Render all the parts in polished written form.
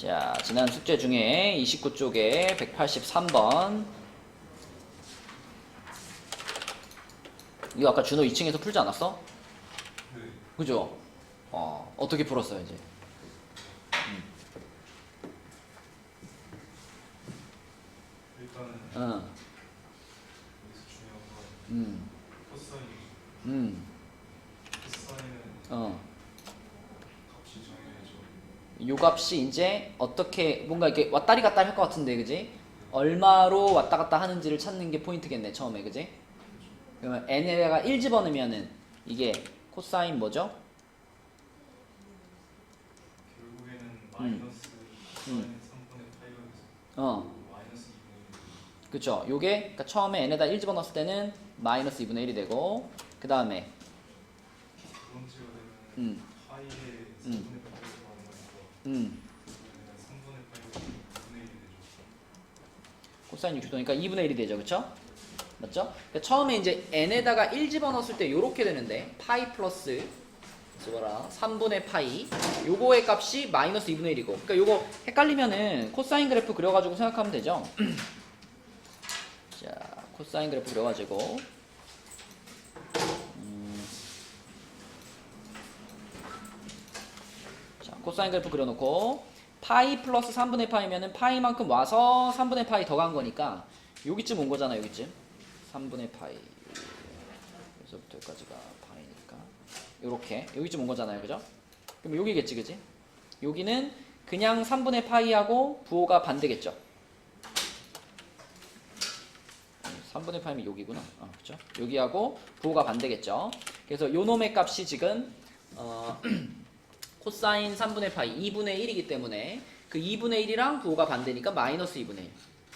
자, 지난 숙제 중에 29쪽에 183번. 이거 아까 준호 2층에서 풀지 않았어? 네. 그죠? 어떻게 풀었어요, 이제? 일단은 응. 여기서 중요한 건 음. 코사인이죠. 코사인은 값이 정해야죠. 요 값이 이제 어떻게 뭔가 이렇게 왔다리 갔다리 할 것 같은데, 그지? 얼마로 왔다 갔다 하는지를 찾는 게 포인트겠네, 처음에, 그지? 그러면 n에다가 1 집어넣으면은 이게 코사인 뭐죠? 결국에는 마이너스 코사인 3분의 파이가 돼서 마이너스 2분의 1. 그쵸? 요게 그러니까 처음에 n에다 1 집어넣었을 때는 마이너스 2분의 1이 되고, 그 다음에 두 번째가 되면 파이의 3분의 8에서 나오는 거니까 3분의 8이 2분의 1이 되죠. 코사인 60도니까 2분의 1이 되죠, 그쵸? 맞죠? 그러니까 처음에 이제 n에다가 1 집어넣었을 때 요렇게 되는데 파이 플러스 3분의 파이, 요거의 값이 마이너스 2분의 1이고, 그러니까 요거 헷갈리면은 코사인 그래프 그려가지고 생각하면 되죠. 자, 코사인 그래프 그려가지고 자, 코사인 그래프 그려놓고 파이 플러스 3분의 파이면은 파이만큼 와서 3분의 파이 더 간 거니까 여기쯤 온 거잖아, 여기쯤. 3분의 파이, 여기서부터 여기까지가 파이니까 요렇게 여기쯤 온 거잖아요, 그죠? 그럼 여기겠지, 그지? 여기는 그냥 3분의 파이하고 부호가 반대겠죠. 3분의 파이면 여기구나. 그죠? 여기하고 부호가 반대겠죠. 그래서 요 놈의 값이 지금 코사인 3분의 파이 2분의 1이기 때문에 그 2분의 1이랑 부호가 반대니까 마이너스 2분의 1.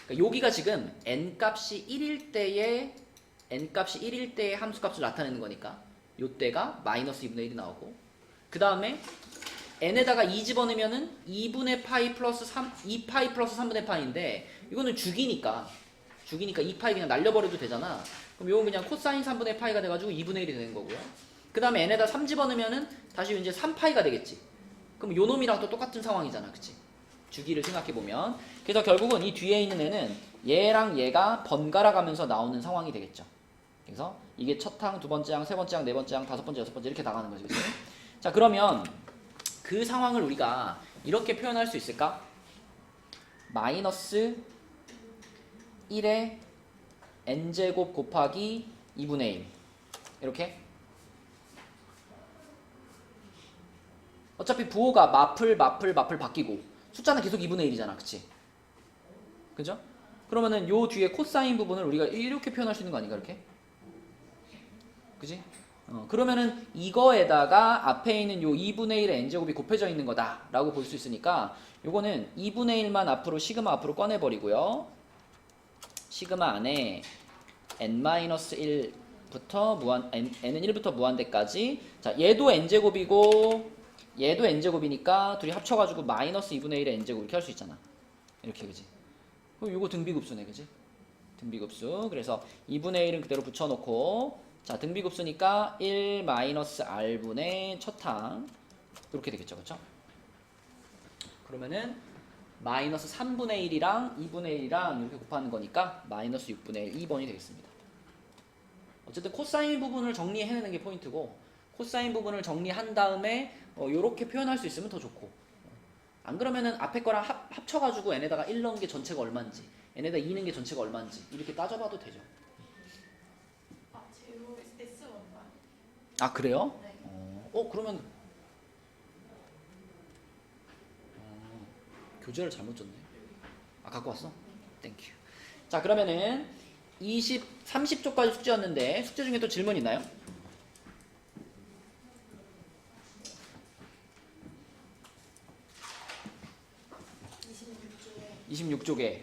그러니까 여기가 지금 n값이 1일 때의 함수값을 나타내는 거니까 요때가 마이너스 2분의 1이 나오고, 그 다음에 n에다가 2 집어넣으면은 2분의 파이 플러스 2파이 플러스 3분의 파이인데 이거는 주기니까 2파이 그냥 날려버려도 되잖아. 그럼 요건 그냥 코사인 3분의 파이가 돼가지고 2분의 1이 되는 거고요. 그 다음에 n에다 3 집어넣으면은 다시 이제 3파이가 되겠지. 그럼 요 놈이랑 또 똑같은 상황이잖아, 그치? 주기를 생각해보면. 그래서 결국은 이 뒤에 있는 애는 얘랑 얘가 번갈아 가면서 나오는 상황이 되겠죠. 그래서 이게 첫 항, 두 번째 항, 세 번째 항, 네 번째 항, 다섯 번째, 여섯 번째 이렇게 나가는 거지, 그치? 자, 그러면 그 상황을 우리가 이렇게 표현할 수 있을까? 마이너스 1의 n제곱 곱하기 2분의 1 이렇게. 어차피 부호가 마플 바뀌고 숫자는 계속 2분의 1이잖아, 그치? 그죠? 그러면은 요 뒤에 코사인 부분을 우리가 이렇게 표현할 수 있는 거 아닌가, 이렇게? 그지? 그러면은 이거에다가 앞에 있는 요 2분의 1의 n제곱이 곱해져 있는 거다 라고 볼 수 있으니까 요거는 2분의 1만 앞으로 시그마 앞으로 꺼내버리고요. 시그마 안에 n-1부터 n은 1부터 무한대까지. 자, 얘도 n제곱이고 얘도 n제곱이니까 둘이 합쳐가지고 마이너스 2분의 1의 n제곱 이렇게 할 수 있잖아. 이렇게, 그지? 그럼 요거 등비급수네, 그지? 등비급수. 그래서 2분의 1은 그대로 붙여놓고, 자, 등비급수니까 1 마이너스 r분의 첫항 이렇게 되겠죠, 그쵸? 그러면은 마이너스 3분의 1이랑 2분의 1이랑 이렇게 곱하는 거니까 마이너스 6분의 1, 2번이 되겠습니다. 어쨌든 코사인 부분을 정리해내는 게 포인트고, 코사인 부분을 정리한 다음에 요렇게 표현할 수 있으면 더 좋고, 안 그러면은 앞에 거랑 합쳐가지고 n에다가 1 넣은 게 전체가 얼마인지, n에다 2 넣은 게 전체가 얼마인지 이렇게 따져봐도 되죠. 제로 S1만. 아, 그래요? 네. 그러면 교재를 잘못 줬네. 아, 갖고 왔어? 땡큐. 자, 그러면은 30쪽까지 숙제였는데 숙제 중에 또 질문 있나요? 26쪽에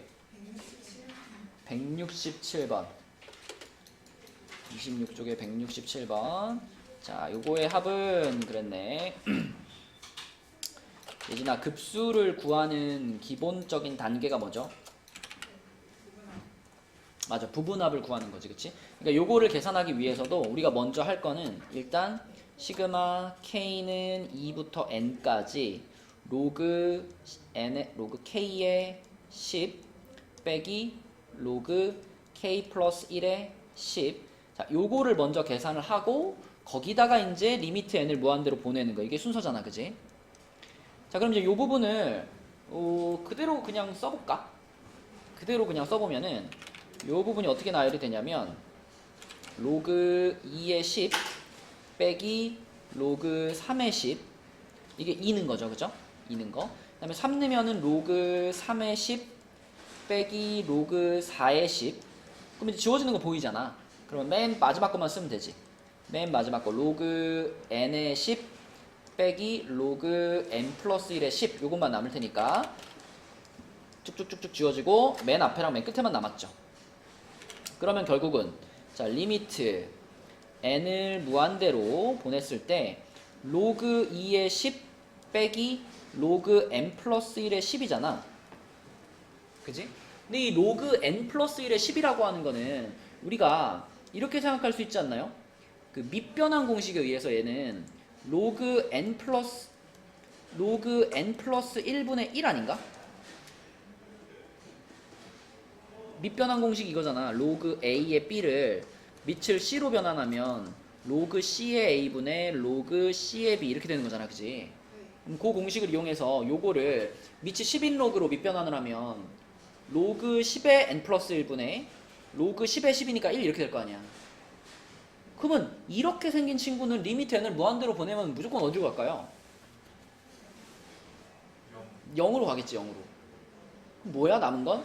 167번. 26쪽에 167번. 자, 요거의 합은 그랬네. 예진아, 급수를 구하는 기본적인 단계가 뭐죠? 맞아, 부분합을 구하는 거지, 그치? 그러니까 요거를 계산하기 위해서도 우리가 먼저 할 거는 일단 시그마 k는 2부터 n까지 로그 k의 10 빼기 로그 k 플러스 1의 10. 자, 요거를 먼저 계산을 하고 거기다가 이제 리미트 n을 무한대로 보내는 거. 이게 순서잖아, 그지? 자, 그럼 이제 요 부분을 그대로 그냥 써볼까? 그대로 그냥 써보면은 요 부분이 어떻게 나열이 되냐면 로그 2의 10 빼기 로그 3의 10. 이게 2는 거죠, 그죠? 2는 거. 그 다음에 3 넣으면은 로그 3의 10 빼기 로그 4의 10. 그럼 이제 지워지는 거 보이잖아. 그러면 맨 마지막 것만 쓰면 되지. 맨 마지막 거 로그 n의 10 빼기 로그 n 플러스 1의 10. 요것만 남을 테니까 쭉쭉쭉쭉 지워지고 맨 앞에랑 맨 끝에만 남았죠. 그러면 결국은 자 리미트 n을 무한대로 보냈을 때 로그 2의 10 빼기 로그 n 플러스 1의 10이잖아. 그지? 근데 이 로그 n 플러스 1의 10이라고 하는 거는 우리가 이렇게 생각할 수 있지 않나요? 그 밑변환 공식에 의해서 얘는 로그 n 플러스 1분의 1 아닌가? 밑변환 공식 이거잖아. 로그 a의 b를 밑을 c로 변환하면 로그 c의 a분의 로그 c의 b 이렇게 되는 거잖아, 그지? 그 공식을 이용해서 요거를 밑이 10인 로그로 밑변환을 하면 로그 10의 n 플러스 1분의 로그 10의 10이니까 1 이렇게 될 거 아니야. 그러면 이렇게 생긴 친구는 리미트 n을 무한대로 보내면 무조건 어디로 갈까요? 0으로 가겠지, 0으로. 뭐야, 남은 건?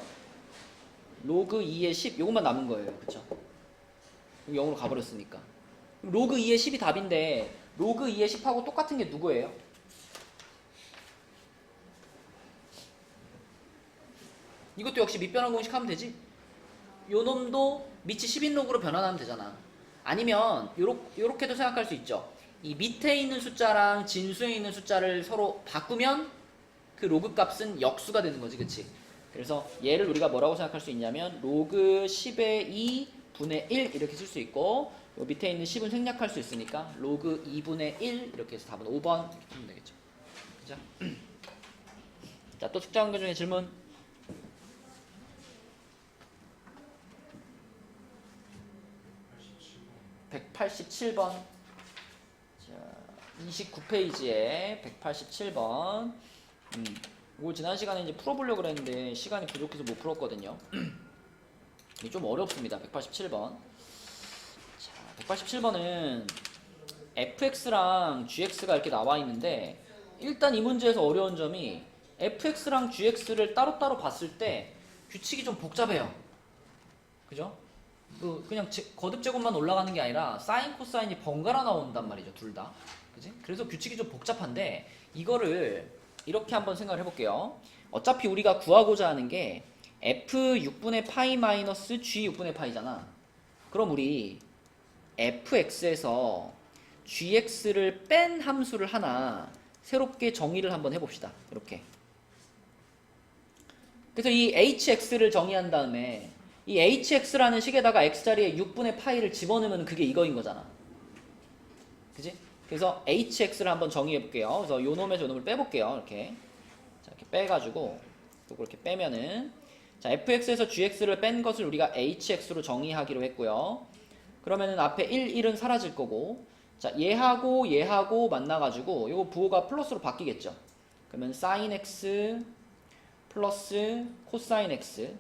로그 2의 10, 요것만 남은 거예요. 그쵸? 0으로 가버렸으니까. 로그 2의 10이 답인데, 로그 2의 10하고 똑같은 게 누구예요? 이것도 역시 밑변환 공식 하면 되지? 요 놈도 밑이 10인 로그로 변환하면 되잖아. 아니면 요렇게도 생각할 수 있죠. 이 밑에 있는 숫자랑 진수에 있는 숫자를 서로 바꾸면 그 로그 값은 역수가 되는 거지, 그치? 그래서 얘를 우리가 뭐라고 생각할 수 있냐면 로그 10의 2 분의 1 이렇게 쓸 수 있고 요 밑에 있는 10은 생략할 수 있으니까 로그 2분의 1 이렇게 해서 답은 5번 이렇게 하면 되겠죠. 그죠? 자, 또 측정 거 중에 질문. 187번. 자, 29페이지에 187번. 이걸 지난 시간에 이제 풀어보려고 그랬는데 시간이 부족해서 못 풀었거든요. 이게 좀 어렵습니다. 187번. 자, 187번은 fx랑 gx가 이렇게 나와 있는데 일단 이 문제에서 어려운 점이 fx랑 gx를 따로따로 봤을 때 규칙이 좀 복잡해요. 그죠? 그냥 거듭 제곱만 올라가는 게 아니라 사인 코사인이 번갈아 나온단 말이죠, 둘 다. 그지? 그래서 규칙이 좀 복잡한데 이거를 이렇게 한번 생각을 해볼게요. 어차피 우리가 구하고자 하는 게 f 6분의 파이 마이너스 g 6분의 파이잖아. 그럼 우리 fx에서 gx를 뺀 함수를 하나 새롭게 정의를 한번 해봅시다. 이렇게. 그래서 이 hx를 정의한 다음에 이 hx라는 식에다가 x자리에 6분의 파이를 집어넣으면 그게 이거인 거잖아. 그지? 그래서 hx를 한번 정의해 볼게요. 그래서 요 놈에서 요 놈을 빼볼게요. 이렇게. 자, 이렇게 빼가지고 요거 이렇게 빼면은 자, fx에서 gx를 뺀 것을 우리가 hx로 정의하기로 했고요. 그러면은 앞에 1, 1은 사라질 거고 자, 얘하고 만나가지고 요거 부호가 플러스로 바뀌겠죠. 그러면 sin x 플러스 코사인 x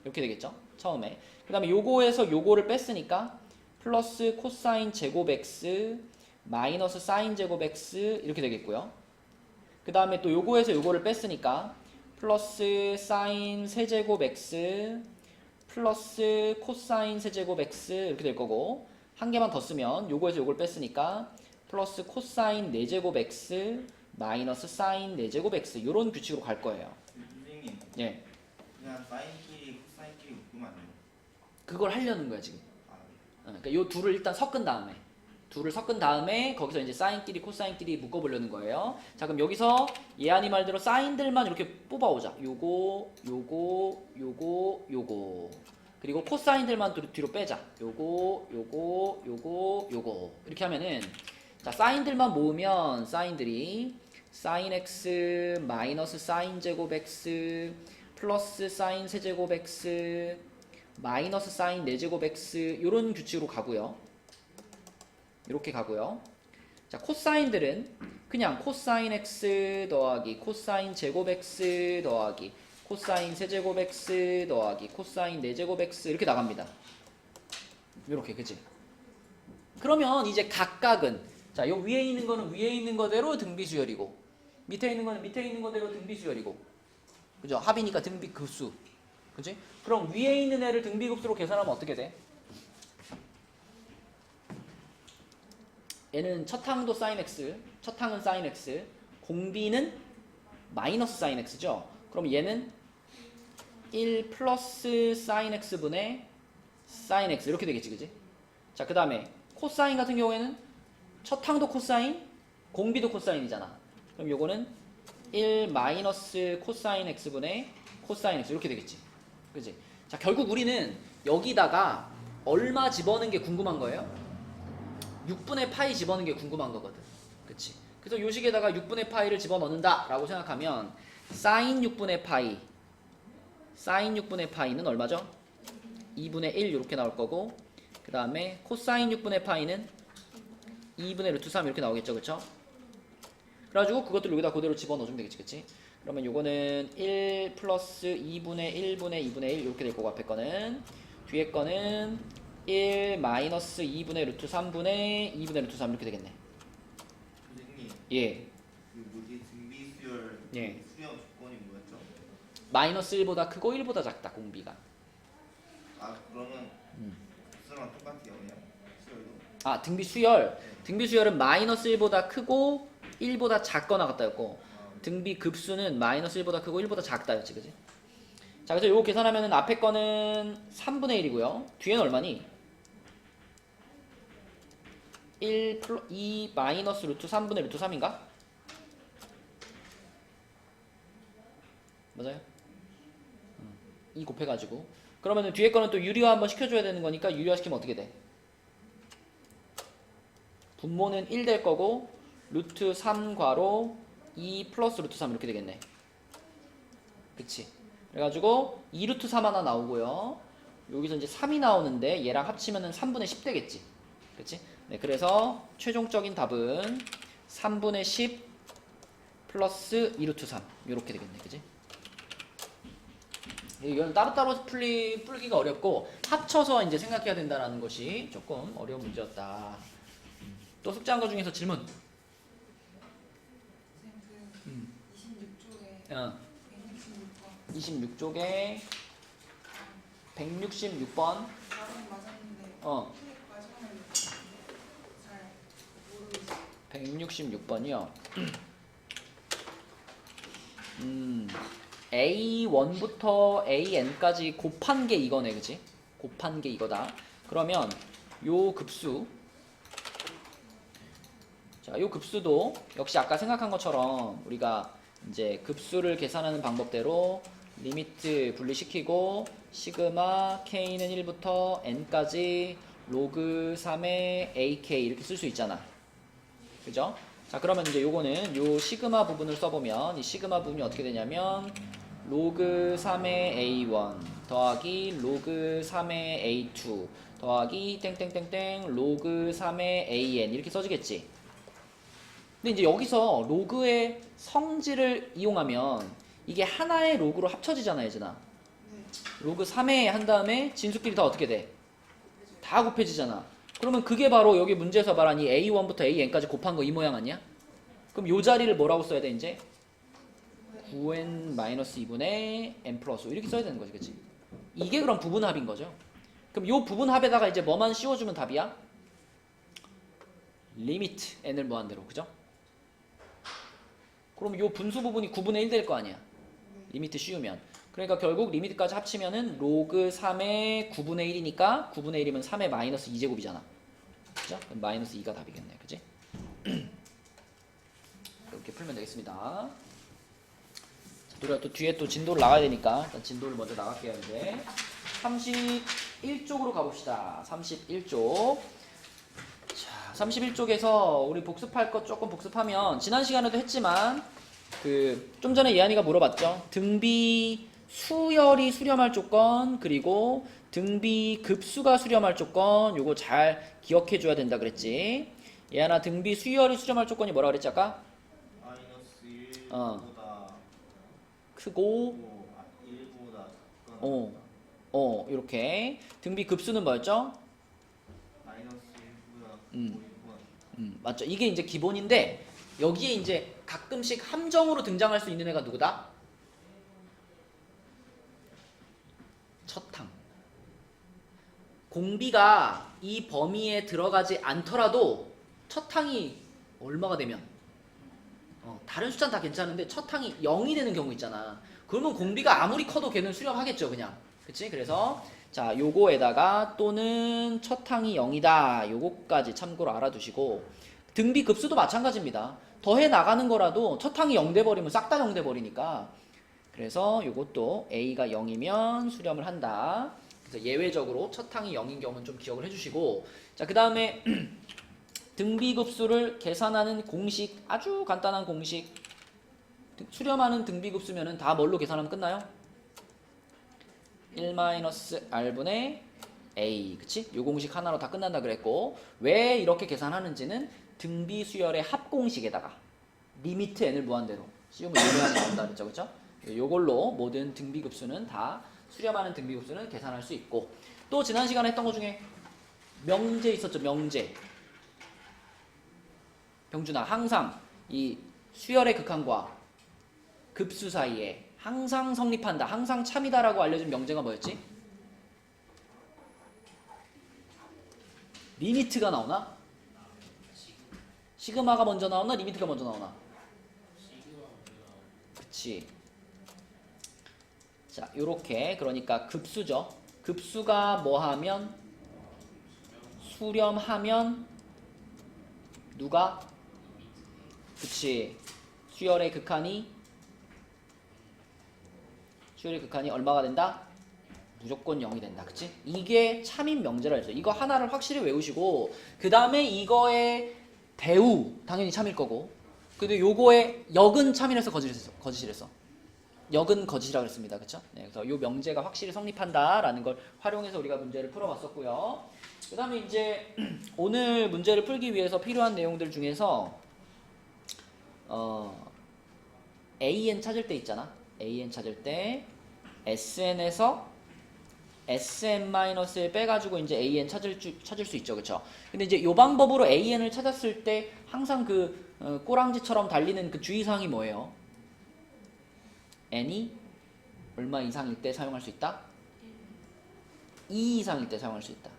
이렇게 되겠죠. 처음에. 그 다음에 요거에서 요거를 뺐으니까 플러스 코사인 제곱 x 마이너스 사인 제곱 x 이렇게 되겠고요. 그 다음에 또 요거에서 요거를 뺐으니까 플러스 사인 세제곱 x 플러스 코사인 세제곱 x 이렇게 될 거고 한 개만 더 쓰면 요거에서 요걸 뺐으니까 플러스 코사인 4제곱 x 마이너스 사인 4제곱 x 요런 규칙으로 갈 거예요. 선생님, 예. 그냥 사인끼리 코사인끼리 묶으면 안 돼요? 그걸 하려는 거야 지금. 아, 그러니까 요 둘을 일단 섞은 다음에 거기서 이제 사인끼리 코사인끼리 묶어보려는 거예요. 자, 그럼 여기서 예안이 말대로 사인들만 이렇게 뽑아오자. 요거 그리고 코사인들만 뒤로 빼자. 요거 이렇게 하면은 자, 사인들만 모으면 사인들이 사인 x 마이너스 사인 제곱 x 플러스 사인 세제곱 x 마이너스 사인 4제곱 x 요런 규칙으로 가고요. 이렇게 가고요. 자, 코사인들은 그냥 코사인 x 더하기 코사인 제곱 x 더하기 코사인 세제곱 x 더하기 코사인 4제곱 x 이렇게 나갑니다. 이렇게, 그치? 그러면 이제 각각은, 자, 요 위에 있는 거는 위에 있는 거대로 등비수열이고 밑에 있는 거는 밑에 있는 거대로 등비수열이고, 그죠? 합이니까 등비급수, 그치? 그럼 위에 있는 애를 등비급수로 계산하면 어떻게 돼? 얘는 첫 항도 sin x, 첫 항은 sin x, 공비는 마이너스 sin x죠? 그럼 얘는 1 플러스 sin x분의 sin x 이렇게 되겠지, 그지? 자, 그 다음에 코사인 같은 경우에는 첫 항도 코사인, 공비도 코사인이잖아. 그럼 요거는 1 마이너스 코사인 x분의 코사인 x 이렇게 되겠지, 그지? 자, 결국 우리는 여기다가 얼마 집어넣는 게 궁금한 거예요? 6분의 파이 집어넣는 게 궁금한 거거든, 그치? 그래서 요 식에다가 6분의 파이를 집어넣는다 라고 생각하면 사인 6분의 파이, 사인 6분의 파이는 얼마죠? 2분의 1 이렇게 나올 거고, 그 다음에 코사인 6분의 파이는 2분의 루트 3 이렇게 나오겠죠, 그쵸? 그래가지고 그것들 여기다 그대로 집어넣어주면 되겠지, 그치? 그러면 요거는 1 플러스 2분의 1분의 2분의 1 이렇게 될 거고, 앞에 거는 뒤에 거는 1 마이너스 2분의 루트 3분의 2분의 루트 3 이렇게 되겠네. 선생님, 예. 그 뭐지 등비수열 예. 수렴 조건이 뭐였죠? 마이너스 1보다 크고 1보다 작다, 공비가. 아 그러면 수랑 똑같아요 그냥 수열도? 아, 등비 수열. 등비 수열은 마이너스 1보다 크고 1보다 작거나 같다였고, 등비 급수는 마이너스 1보다 크고 1보다 작다였지, 그지? 자, 그래서 요거 계산하면은 앞에 거는 3분의 1이고요. 뒤에는 얼마니? 2 마이너스 루트 3분의 루트 3인가? 맞아요? 2 곱해가지고. 그러면은 뒤에 거는 또 유리화 한번 시켜줘야 되는 거니까 유리화 시키면 어떻게 돼? 분모는 1 될 거고, 루트 3 괄호 2 플러스 루트 3 이렇게 되겠네. 그치? 그래가지고 2 루트 3 하나 나오고요. 여기서 이제 3이 나오는데 얘랑 합치면은 3분의 10 되겠지. 그치? 네, 그래서 최종적인 답은 3분의 10 플러스 2 루트 3 이렇게 되겠네. 그치? 이건 따로따로 풀기가 어렵고 합쳐서 이제 생각해야 된다는 것이 조금 어려운 문제였다. 또 숙제한 거 중에서 질문. 그 26쪽에 26쪽에 166번. 답은 맞았는데 어. 마지막에 잘 모르겠어요. 166번이요. A1부터 AN까지 곱한 게 이거네, 그치? 곱한 게 이거다. 그러면 요 급수, 자, 요 급수도 역시 아까 생각한 것처럼 우리가 이제 급수를 계산하는 방법대로 리미트 분리시키고 시그마 k는 1부터 n까지 로그 3의 ak 이렇게 쓸 수 있잖아. 그죠? 자, 그러면 이제 요거는 요 시그마 부분을 써보면 이 시그마 부분이 어떻게 되냐면 로그 3의 a1 더하기 로그 3의 a2 더하기 땡땡땡땡 로그 3의 an 이렇게 써지겠지. 근데 이제 여기서 로그의 성질을 이용하면 이게 하나의 로그로 합쳐지잖아, 예전아. 로그 3에 한 다음에 진수끼리 다 어떻게 돼? 다 곱해지잖아. 그러면 그게 바로 여기 문제에서 말한 이 A1부터 AN까지 곱한 거 이 모양 아니야? 그럼 요 자리를 뭐라고 써야 돼, 이제? 9n-2분의 n 플러스 5 이렇게 써야 되는 거지, 그치? 이게 그럼 부분합인 거죠. 그럼 요 부분합에다가 이제 뭐만 씌워주면 답이야? 리미트 n을 무한대로, 그죠? 그럼 요 분수 부분이 9분의 1 될 거 아니야? 리미트 씌우면. 그러니까 결국 리미트까지 합치면은 로그 3의 9분의 1이니까 9분의 1이면 3의 마이너스 2제곱이잖아. 그죠? 그럼 마이너스 2가 답이겠네. 그지? 이렇게 풀면 되겠습니다. 자, 우리가 또 뒤에 또 진도를 나가야 되니까 일단 진도를 먼저 나갈게요. 이제 31쪽으로 가봅시다. 31쪽. 자, 31쪽에서 우리 복습할 것 조금 복습하면 지난 시간에도 했지만 그 좀 전에 예한이가 물어봤죠. 등비 수열이 수렴할 조건 그리고 등비 급수가 수렴할 조건 요거 잘 기억해 줘야 된다 그랬지. 예한아 등비 수열이 수렴할 조건이 뭐라 그랬지 아까? 마이너스 1보다 크고 1보다 이렇게 등비 급수는 뭐였죠? 마이너스 1보다 음. 5보다 맞죠. 이게 이제 기본인데 여기에 이제 가끔씩 함정으로 등장할 수 있는 애가 누구다? 첫항. 공비가 이 범위에 들어가지 않더라도 첫항이 얼마가 되면 다른 숫자는 다 괜찮은데 첫항이 0이 되는 경우 있잖아. 그러면 공비가 아무리 커도 걔는 수렴하겠죠 그냥. 그치? 그래서 자 요거에다가 또는 첫항이 0이다 요거까지 참고로 알아두시고 등비 급수도 마찬가지입니다. 더해 나가는 거라도 첫항이 0 돼버리면 싹 다 0 돼버리니까 그래서 요것도 A가 0이면 수렴을 한다. 그래서 예외적으로 첫항이 0인 경우는 좀 기억을 해주시고 자 그 다음에 등비급수를 계산하는 공식 아주 간단한 공식 수렴하는 등비급수면은 다 뭘로 계산하면 끝나요? 1-R분의 A 그치? 요 공식 하나로 다 끝난다 그랬고 왜 이렇게 계산하는지는 등비수열의 합공식에다가 리미트 n을 무한대로 씌우면 유리하게 나온다 그랬죠 그쵸? 요걸로 모든 등비급수는 다 수렴하는 등비급수는 계산할 수 있고 또 지난 시간에 했던 것 중에 명제 있었죠 명제 병준아 항상 이 수열의 극한과 급수 사이에 항상 성립한다 항상 참이다라고 알려준 명제가 뭐였지? 리미트가 나오나? 시그마가 먼저 나오나? 리미트가 먼저 나오나? 그치 자 요렇게 그러니까 급수죠 급수가 뭐하면 수렴하면 누가? 그치 수열의 극한이 얼마가 된다? 무조건 0이 된다 그치? 이게 참인 명제라 했죠 이거 하나를 확실히 외우시고 그 다음에 이거의 대우 당연히 참일 거고 근데 요거의 역은 참이라서 거짓이랬어 역은 거짓이라고 했습니다 그쵸? 네, 그래서 요 명제가 확실히 성립한다 라는 걸 활용해서 우리가 문제를 풀어봤었고요 그 다음에 이제 오늘 문제를 풀기 위해서 필요한 내용들 중에서 AN 찾을 때 있잖아 AN 찾을 때 SN에서 SM-1 빼가지고 이제 AN 찾을 수 있죠 그쵸? 근데 이제 요 방법으로 AN을 찾았을 때 항상 그 꼬랑지처럼 달리는 그 주의사항이 뭐예요? n이 얼마 이상일 때 사용할 수 있다? 2 이상일 때 사용할 수 있다.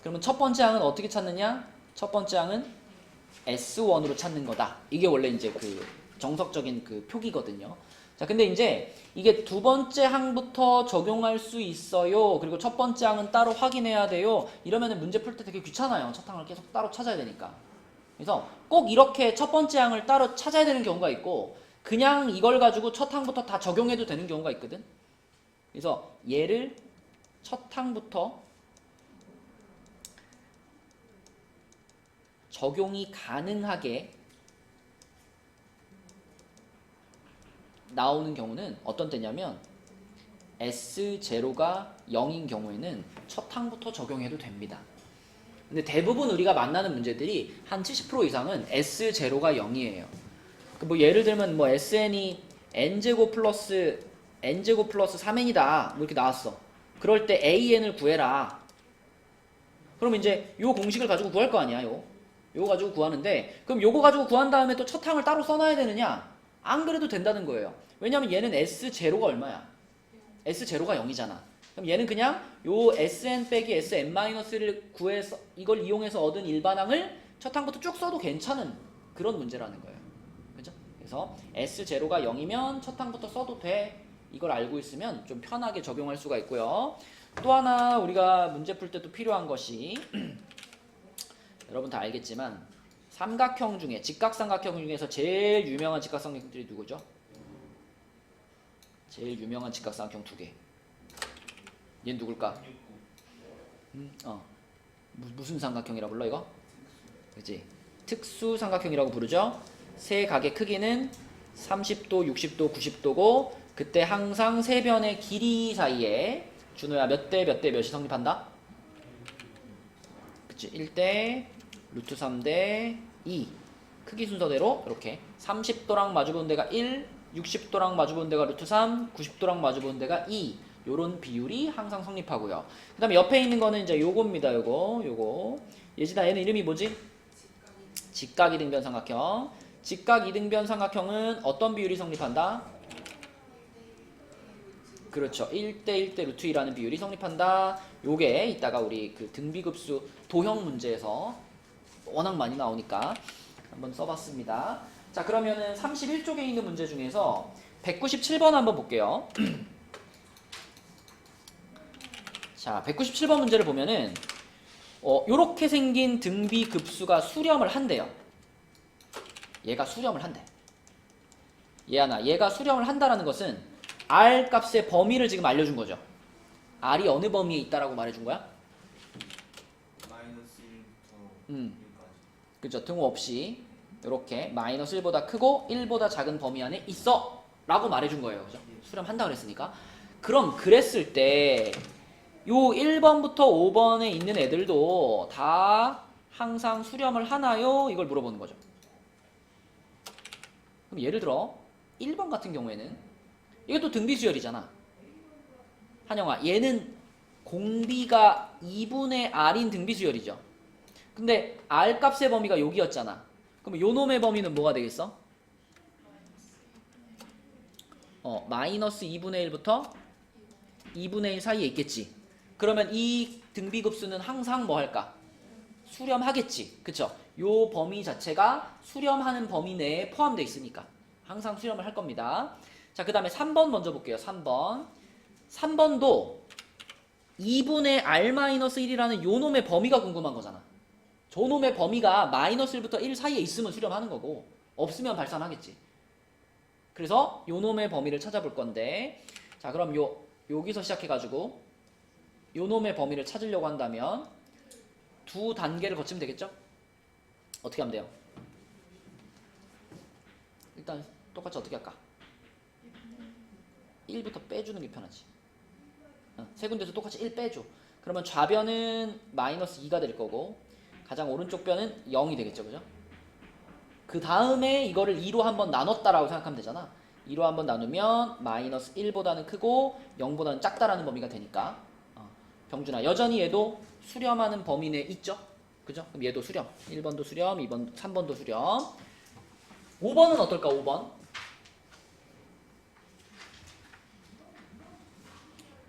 그러면 첫 번째 항은 어떻게 찾느냐? 첫 번째 항은 S1으로 찾는 거다. 이게 원래 이제 그 정석적인 그 표기거든요. 자, 근데 이제 이게 두 번째 항부터 적용할 수 있어요. 그리고 첫 번째 항은 따로 확인해야 돼요. 이러면은 문제 풀 때 되게 귀찮아요. 첫 항을 계속 따로 찾아야 되니까. 그래서 꼭 이렇게 첫 번째 항을 따로 찾아야 되는 경우가 있고 그냥 이걸 가지고 첫 항부터 다 적용해도 되는 경우가 있거든. 그래서 얘를 첫 항부터 적용이 가능하게 나오는 경우는 어떤 때냐면 S0가 0인 경우에는 첫 항부터 적용해도 됩니다. 근데 대부분 우리가 만나는 문제들이 한 70% 이상은 S0가 0이에요. 뭐 예를 들면 뭐 SN이 N제곱 플러스 N제곱 플러스 3N이다 뭐 이렇게 나왔어. 그럴 때 AN을 구해라. 그럼 이제 요 공식을 가지고 구할 거 아니야. 요거 가지고 구하는데 그럼 요거 가지고 구한 다음에 또 첫 항을 따로 써놔야 되느냐? 안 그래도 된다는 거예요. 왜냐면 얘는 S0가 얼마야? S0가 0이잖아. 그럼 얘는 그냥 요 SN 빼기 SM-를 구해서 이걸 이용해서 얻은 일반항을 첫 항부터 쭉 써도 괜찮은 그런 문제라는 거예요. 그죠? 그래서 S0가 0이면 첫 항부터 써도 돼. 이걸 알고 있으면 좀 편하게 적용할 수가 있고요. 또 하나 우리가 문제 풀 때 또 필요한 것이 여러분 다 알겠지만 삼각형 중에 직각삼각형 중에서 제일 유명한 직각삼각형들이 누구죠? 제일 유명한 직각삼각형 두 개. 얘는 누굴까? 무슨 삼각형이라 불러 이거? 그치? 특수 삼각형이라고 부르죠. 세 각의 크기는 30도, 60도, 90도고 그때 항상 세 변의 길이 사이에 준호야 몇 대 몇 대 몇이 성립한다? 그치? 1대 루트 3대 2 크기 순서대로 이렇게 30도랑 마주보는 데가 1, 60도랑 마주보는 데가 루트 3, 90도랑 마주보는 데가 2 요런 비율이 항상 성립하고요. 그 다음에 옆에 있는 거는 이제 요겁니다. 요거 예진아 얘는 이름이 뭐지? 직각 이등변 삼각형. 직각 이등변 삼각형은 어떤 비율이 성립한다? 그렇죠. 1대 1대 루트 2라는 비율이 성립한다. 요게 이따가 우리 그 등비급수 도형 문제에서 워낙 많이 나오니까 한번 써봤습니다. 자, 그러면은 31쪽에 있는 문제 중에서 197번 한번 볼게요. 자, 197번 문제를 보면은 요렇게 생긴 등비급수가 수렴을 한대요. 얘가 수렴을 한대. 얘가 수렴을 한다라는 것은 R 값의 범위를 지금 알려준 거죠. R이 어느 범위에 있다라고 말해준 거야? 마이너스 1부터 음. 1까지. 그죠? 등호 없이 이렇게 마이너스 1보다 크고 1보다 작은 범위 안에 있어 라고 말해준 거예요. 그죠? 수렴한다 그랬으니까. 그럼 그랬을 때 요 1번부터 5번에 있는 애들도 다 항상 수렴을 하나요? 이걸 물어보는 거죠. 그럼 예를 들어 1번 같은 경우에는 이것도 등비수열이잖아. 한영아, 얘는 공비가 2분의 R인 등비수열이죠. 근데 R 값의 범위가 여기였잖아. 그럼 요 놈의 범위는 뭐가 되겠어? 마이너스 2분의 1부터 2분의 1 사이에 있겠지. 그러면 이 등비급수는 항상 뭐 할까? 수렴하겠지. 그쵸? 요 범위 자체가 수렴하는 범위 내에 포함되어 있으니까 항상 수렴을 할 겁니다. 자, 그 다음에 3번 먼저 볼게요. 3번도 2분의 R-1이라는 요 놈의 범위가 궁금한 거잖아. 저 놈의 범위가 마이너스 1부터 1 사이에 있으면 수렴하는 거고 없으면 발산하겠지. 그래서 요 놈의 범위를 찾아볼 건데, 자, 그럼 여기서 시작해가지고 요 놈의 범위를 찾으려고 한다면 두 단계를 거치면 되겠죠? 어떻게 하면 돼요? 일단 똑같이 어떻게 할까? 1부터 빼주는 게 편하지. 세 군데서 똑같이 1 빼줘. 그러면 좌변은 마이너스 2가 될 거고 가장 오른쪽 변은 0이 되겠죠. 그죠? 그 다음에 이거를 2로 한번 나눴다라고 생각하면 되잖아. 2로 한번 나누면 마이너스 1보다는 크고 0보다는 작다라는 범위가 되니까 병준아, 여전히 얘도 수렴하는 범위 내에 있죠? 그죠? 그럼 얘도 수렴. 1번도 수렴, 2번, 3번도 수렴. 5번은 어떨까? 5번.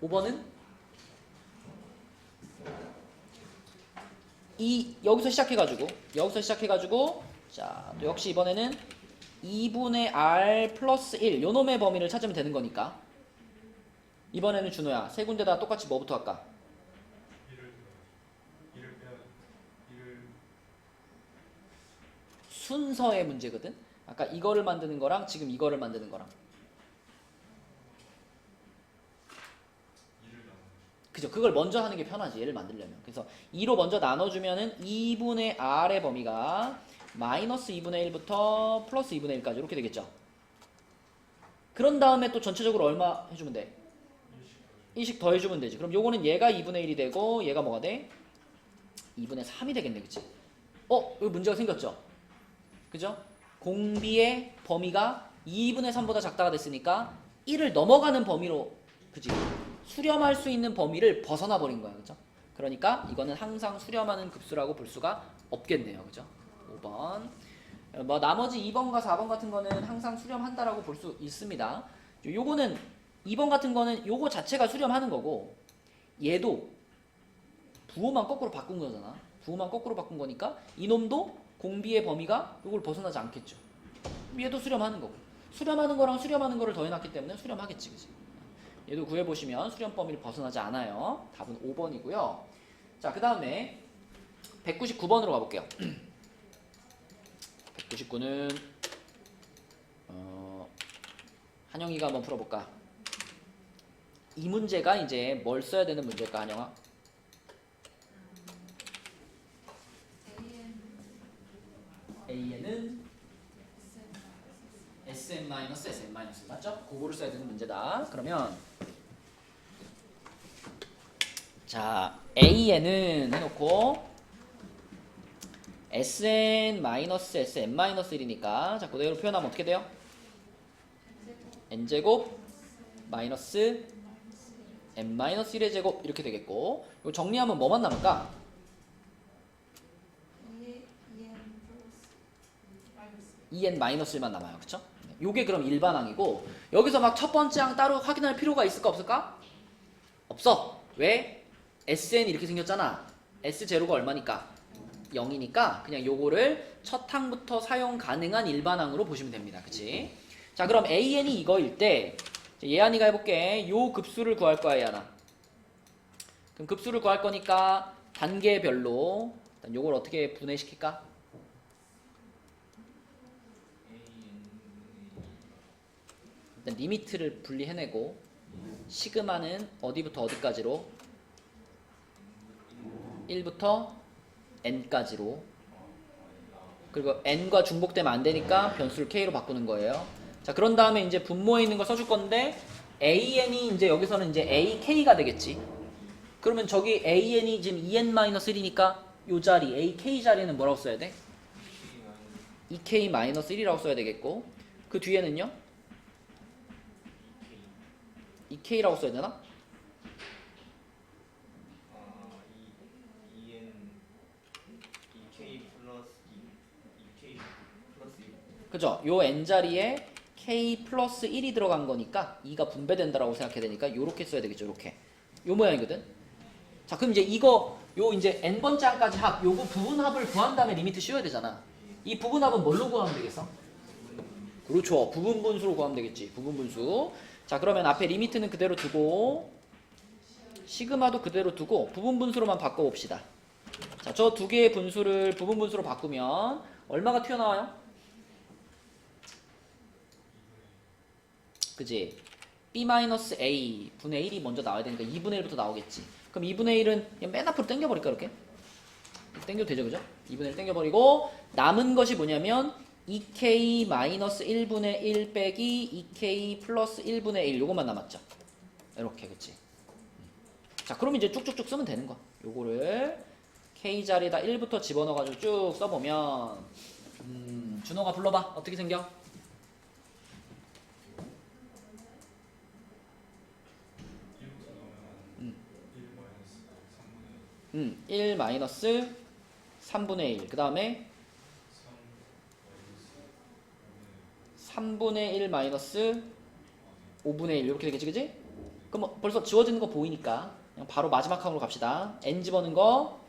5번은 여기서 시작해가지고 자, 또 역시 이번에는 2분의 R 플러스 1 요놈의 범위를 찾으면 되는 거니까 이번에는 준호야 세 군데다 똑같이 뭐부터 할까? 1을 순서의 문제거든. 아까 이거를 만드는 거랑 지금 이거를 만드는 거랑 그죠? 그걸 먼저 하는 게 편하지. 얘를 만들려면. 그래서 2로 먼저 나눠주면은 2분의 R의 범위가 마이너스 2분의 1부터 플러스 2분의 1까지 이렇게 되겠죠. 그런 다음에 또 전체적으로 얼마 해주면 돼? 1씩 더 해주면 되지. 그럼 요거는 얘가 2분의 1이 되고 얘가 뭐가 돼? 2분의 3이 되겠네. 그치? 여기 문제가 생겼죠? 그죠? 공비의 범위가 2분의 3보다 작다가 됐으니까 1을 넘어가는 범위로 그치? 수렴할 수 있는 범위를 벗어나 버린 거야. 그죠? 그러니까 이거는 항상 수렴하는 급수라고 볼 수가 없겠네요. 그죠? 5번. 뭐 나머지 2번과 4번 같은 거는 항상 수렴한다라고 볼 수 있습니다. 요거는 2번 같은 거는 요거 자체가 수렴하는 거고 얘도 부호만 거꾸로 바꾼 거잖아. 부호만 거꾸로 바꾼 거니까 이놈도 공비의 범위가 요걸 벗어나지 않겠죠. 얘도 수렴하는 거고 수렴하는 거랑 수렴하는 거를 더해놨기 때문에 수렴하겠지. 그치? 얘도 구해보시면 수렴 범위를 벗어나지 않아요. 답은 5번이고요. 자, 그 다음에 199번으로 가볼게요. 199는 한영이가 한번 풀어볼까? 이 문제가 이제 뭘 써야 되는 문제일까, 한영아? AN은 SM-SM- 맞죠? 그거를 써야 되는 문제다. 그러면 자 AN은 해놓고 SN-SM-1이니까 자 그대로 표현하면 어떻게 돼요? N제곱 마이너스 N-1의 제곱 이렇게 되겠고 이거 정리하면 뭐만 남을까? 2n-1만 남아요. 그쵸? 요게 그럼 일반항이고 여기서 막 첫 번째 항 따로 확인할 필요가 있을까 없을까? 없어. 왜? SN 이렇게 생겼잖아. S0가 얼마니까? 0이니까 그냥 요거를 첫 항부터 사용 가능한 일반항으로 보시면 됩니다. 그치? 자 그럼 AN이 이거일 때 예안이가 해볼게. 요 급수를 구할 거야 예안아. 그럼 급수를 구할 거니까 단계별로 일단 요걸 어떻게 분해시킬까? 일단 리미트를 분리해내고 시그마는 어디부터 어디까지로? 1부터 n까지로 그리고 n과 중복되면 안 되니까 변수를 k로 바꾸는 거예요. 자 그런 다음에 이제 분모에 있는 걸 써줄 건데 an이 이제 여기서는 이제 ak가 되겠지. 그러면 저기 an이 지금 2n-1이니까 요 자리 ak 자리는 뭐라고 써야 돼? 2k-1이라고 써야 되겠고 그 뒤에는요? 2k라고 써야 되나? 2k 플러스 2k 플러스 1. 그죠? 요 n자리에 k 플러스 1이 들어간 거니까 2가 분배된다라고 생각해야 되니까 요렇게 써야 되겠죠. 요렇게 요 모양이거든. 자 그럼 이제 이거 요 이제 n번째 항까지 합 요거 부분합을 구한 다음에 리미트 씌워야 되잖아. 이 부분합은 뭘로 구하면 되겠어? 그렇죠. 부분분수로 구하면 되겠지. 부분분수. 자 그러면 앞에 리미트는 그대로 두고 시그마도 그대로 두고 부분분수로만 바꿔봅시다. 자 저 두 개의 분수를 부분분수로 바꾸면 얼마가 튀어나와요? 그지? b-a 분의 1이 먼저 나와야 되니까 2분의 1부터 나오겠지. 그럼 2분의 1은 그냥 맨 앞으로 당겨버릴까 이렇게? 당겨도 되죠 그죠? 2분의 1 당겨버리고 남은 것이 뭐냐면 2k-1분의 1 빼기 2k 플러스 1분의 1 요것만 남았죠. 이렇게 그치? 자 그럼 이제 쭉쭉쭉 쓰면 되는 거야. 요거를 k 자리에다 1부터 집어넣어가지고 쭉 써보면 준호가 불러봐. 어떻게 생겨? 1 마이너스 3분의 1 그 다음에 3분의 1 마이너스 5분의 1 이렇게 되겠지 그지? 그럼 뭐 벌써 지워지는 거 보이니까 그냥 바로 마지막 항으로 갑시다. n 집어넣은 거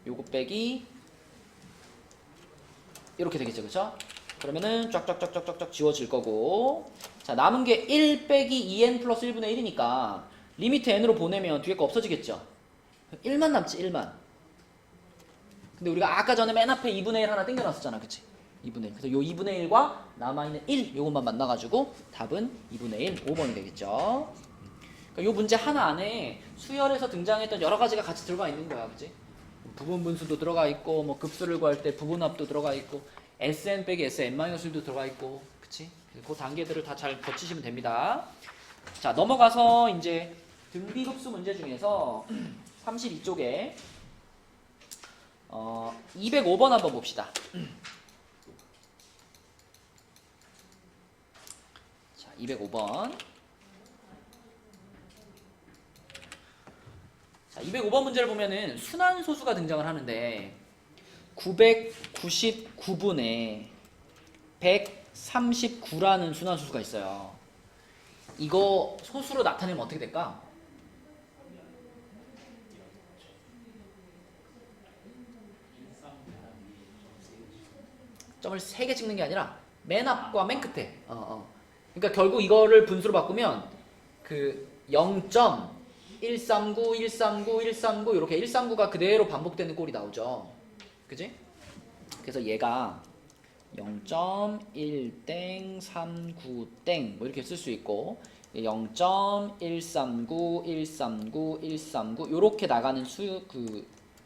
요거 빼기 이렇게 되겠죠 그쵸? 그러면은 쫙쫙쫙쫙쫙 지워질 거고 자 남은 게 1 빼기 2n 플러스 1분의 1이니까 리미트 n으로 보내면 뒤에 거 없어지겠죠? 1만 남지 1만. 근데 우리가 아까 전에 맨 앞에 2분의 1 하나 땡겨놨었잖아 그치? 2분의 1. 그래서 요 2분의 1과 남아있는 1 요것만 만나가지고 답은 2분의 1 5번이 되겠죠. 그러니까 요 문제 하나 안에 수열에서 등장했던 여러 가지가 같이 들어가 있는 거야 그치? 부분 분수도 들어가 있고 뭐 급수를 구할 때 부분합도 들어가 있고 SN 빼기 SN-1도 들어가 있고 그치? 그 단계들을 다 잘 거치시면 됩니다. 자 넘어가서 이제 등비급수 문제 중에서 32쪽에 205번 한번 봅시다. 자 205번 자 205번 문제를 보면은 순환소수가 등장을 하는데 999분의 139라는 순환소수가 있어요. 이거 소수로 나타내면 어떻게 될까? 점을 3개 찍는 게 아니라 맨 앞과 맨 끝에 그러니까 결국 이거를 분수로 바꾸면 그 0.139, 139, 139 이렇게 139가 그대로 반복되는 꼴이 나오죠. 그지? 그래서 얘가 0.1땡 39땡 뭐 이렇게 쓸 수 있고 0.139, 139, 139 이렇게 나가는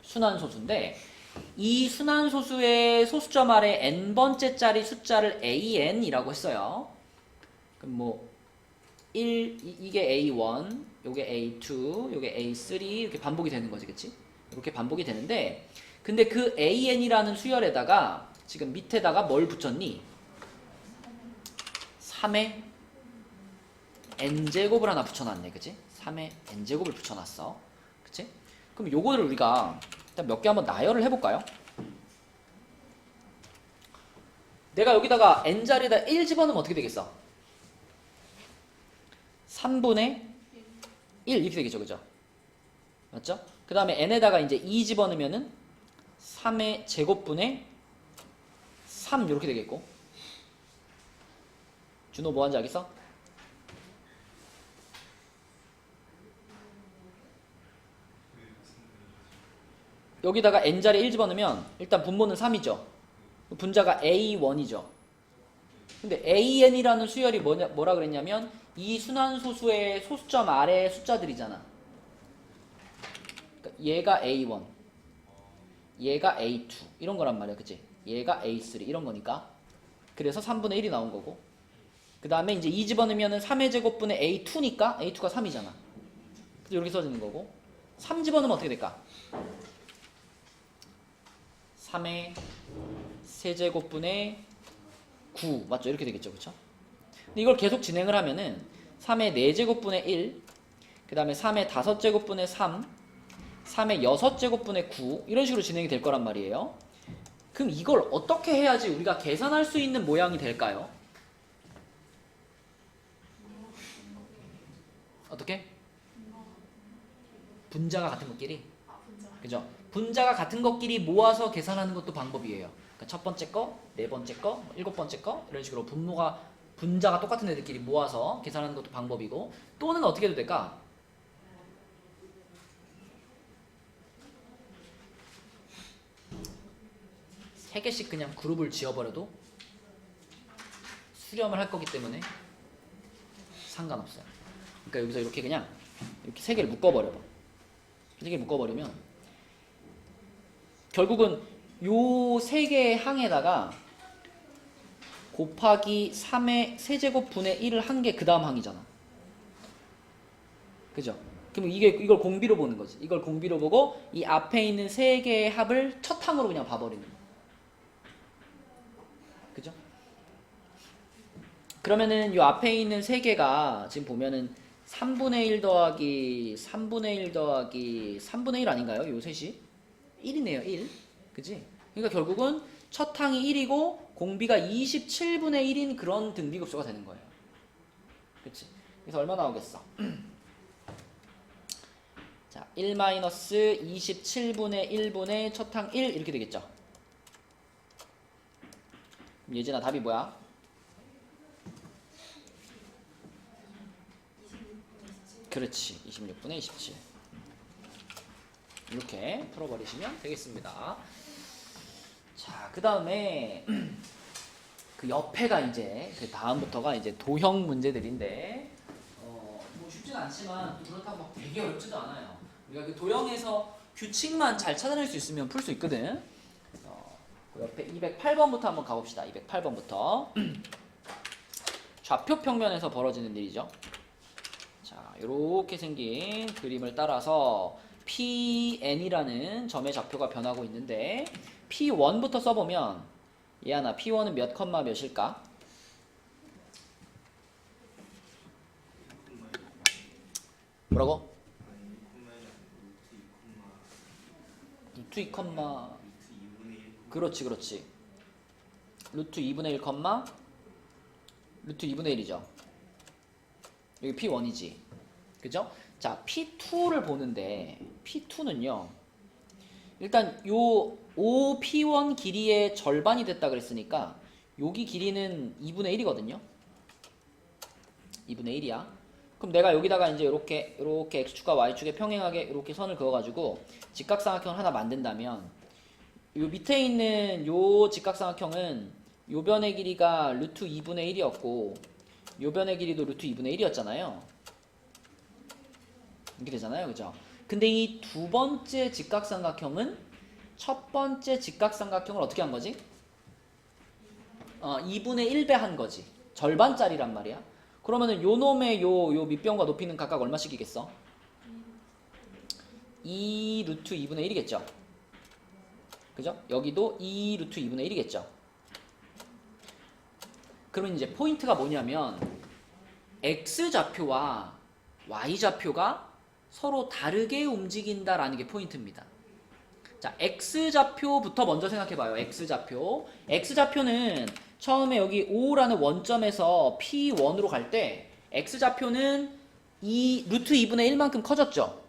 순환소수인데 이 순환소수의 소수점 아래 n번째 짜리 숫자를 an이라고 했어요. 그럼 뭐 이게 A1, 요게 A2, 요게 A3 이렇게 반복이 되는 거지, 그치? 이렇게 반복이 되는데, 근데 그 an이라는 수열에다가 지금 밑에다가 뭘 붙였니? 3의 n제곱을 하나 붙여놨네, 그치? 3의 n제곱을 붙여놨어, 그치? 그럼 요거를 우리가 일단 몇 개 한번 나열을 해볼까요? 내가 여기다가 n자리에다 1 집어넣으면 어떻게 되겠어? 3분의 1 이렇게 되겠죠, 그죠? 맞죠? 그 다음에 n에다가 이제 2 집어넣으면은 3의 제곱분의 3 이렇게 되겠고. 준호 뭐 하는지 알겠어? 여기다가 n자리 1 집어넣으면 일단 분모는 3이죠. 분자가 a1이죠. 근데 an이라는 수열이 뭐라 그랬냐면 이 순환소수의 소수점 아래 숫자들이잖아. 그러니까 얘가 a1, 얘가 a2 이런 거란 말이야, 그치? 얘가 a3 이런 거니까. 그래서 3분의 1이 나온 거고. 그 다음에 이제 2 집어넣으면 3의 제곱분의 a2니까 a2가 3이잖아. 그래서 이렇게 써지는 거고. 3 집어넣으면 어떻게 될까? 3의 세제곱분의 9 맞죠? 이렇게 되겠죠, 그쵸? 근데 이걸 계속 진행을 하면은 3의 4제곱분의 1, 그 다음에 3의 5제곱분의 3, 3의 6제곱분의 9 이런 식으로 진행이 될 거란 말이에요. 그럼 이걸 어떻게 해야지 우리가 계산할 수 있는 모양이 될까요? 어떻게? 분자가 같은 것끼리? 그죠? 분자가 같은 것끼리 모아서 계산하는 것도 방법이에요. 그러니까 첫 번째 거, 네 번째 거, 일곱 번째 거 이런 식으로 분자가 똑같은 애들끼리 모아서 계산하는 것도 방법이고, 또는 어떻게 해도 될까? 세 개씩 그냥 그룹을 지어버려도 수렴을 할 거기 때문에 상관없어요. 그러니까 여기서 이렇게 그냥 이렇게 세 개를 묶어버려봐. 세 개를 묶어버리면 결국은 요 세 개의 항에다가 곱하기 3의 세제곱분의 1을 한 게 그 다음 항이잖아. 그죠? 그럼 이걸 공비로 보는 거지. 이걸 공비로 보고 이 앞에 있는 세 개의 합을 첫 항으로 그냥 봐버리는 거야. 그죠? 그러면은 요 앞에 있는 세 개가 지금 보면은 3분의 1 더하기 3분의 1 더하기 3분의 1 아닌가요? 요 셋이? 1이네요, 1. 그지? 그러니까 결국은 첫 항이 1이고 공비가 27분의 1인 그런 등비급수가 되는 거예요. 그치? 그래서 얼마 나오겠어? 자, 1-27분의 1분의 첫 항 1 이렇게 되겠죠? 그럼 예진아 답이 뭐야? 그렇지. 26분의 27. 이렇게 풀어버리시면 되겠습니다. 자, 그 다음에 그 옆에가 이제 그 다음부터가 이제 도형 문제들인데 뭐 쉽진 않지만 그렇다고 막 되게 어렵지도 않아요. 우리가 그 도형에서 규칙만 잘 찾아낼 수 있으면 풀 수 있거든. 그 옆에 208번부터 한번 가봅시다. 208번부터 좌표 평면에서 벌어지는 일이죠. 자, 이렇게 생긴 그림을 따라서 PN이라는 점의 좌표가 변하고 있는데 P1부터 써보면 얘하나 P1은 몇 컴마 몇일까? 뭐라고? 루트 2 컴마 그렇지 그렇지 루트 2분의 1 컴마 루트 2분의 1이죠. 여기 P1이지. 그죠? 자, P2를 보는데 P2는요. 일단 요 OP1 길이의 절반이 됐다 그랬으니까 여기 길이는 2분의 1이거든요. 2분의 1이야. 그럼 내가 여기다가 이제 이렇게 X축과 Y축에 평행하게 이렇게 선을 그어가지고 직각삼각형을 하나 만든다면 요 밑에 있는 요 직각삼각형은 요 변의 길이가 루트 2분의 1이었고 요 변의 길이도 루트 2분의 1이었잖아요. 이렇게 되잖아요. 그죠? 근데 이 두 번째 직각삼각형은 첫 번째 직각삼각형을 어떻게 한 거지? 2분의 1배 한 거지. 절반짜리란 말이야. 그러면은 요 놈의 요 밑변과 높이는 각각 얼마씩이겠어? 2 루트 2분의 1이겠죠. 그죠? 여기도 2 루트 2분의 1이겠죠. 그러면 이제 포인트가 뭐냐면 x좌표와 y좌표가 서로 다르게 움직인다라는 게 포인트입니다. 자, x좌표부터 먼저 생각해봐요. x좌표. x좌표는 처음에 여기 5라는 원점에서 P1으로 갈 때 x좌표는 루트 2분의 1만큼 커졌죠.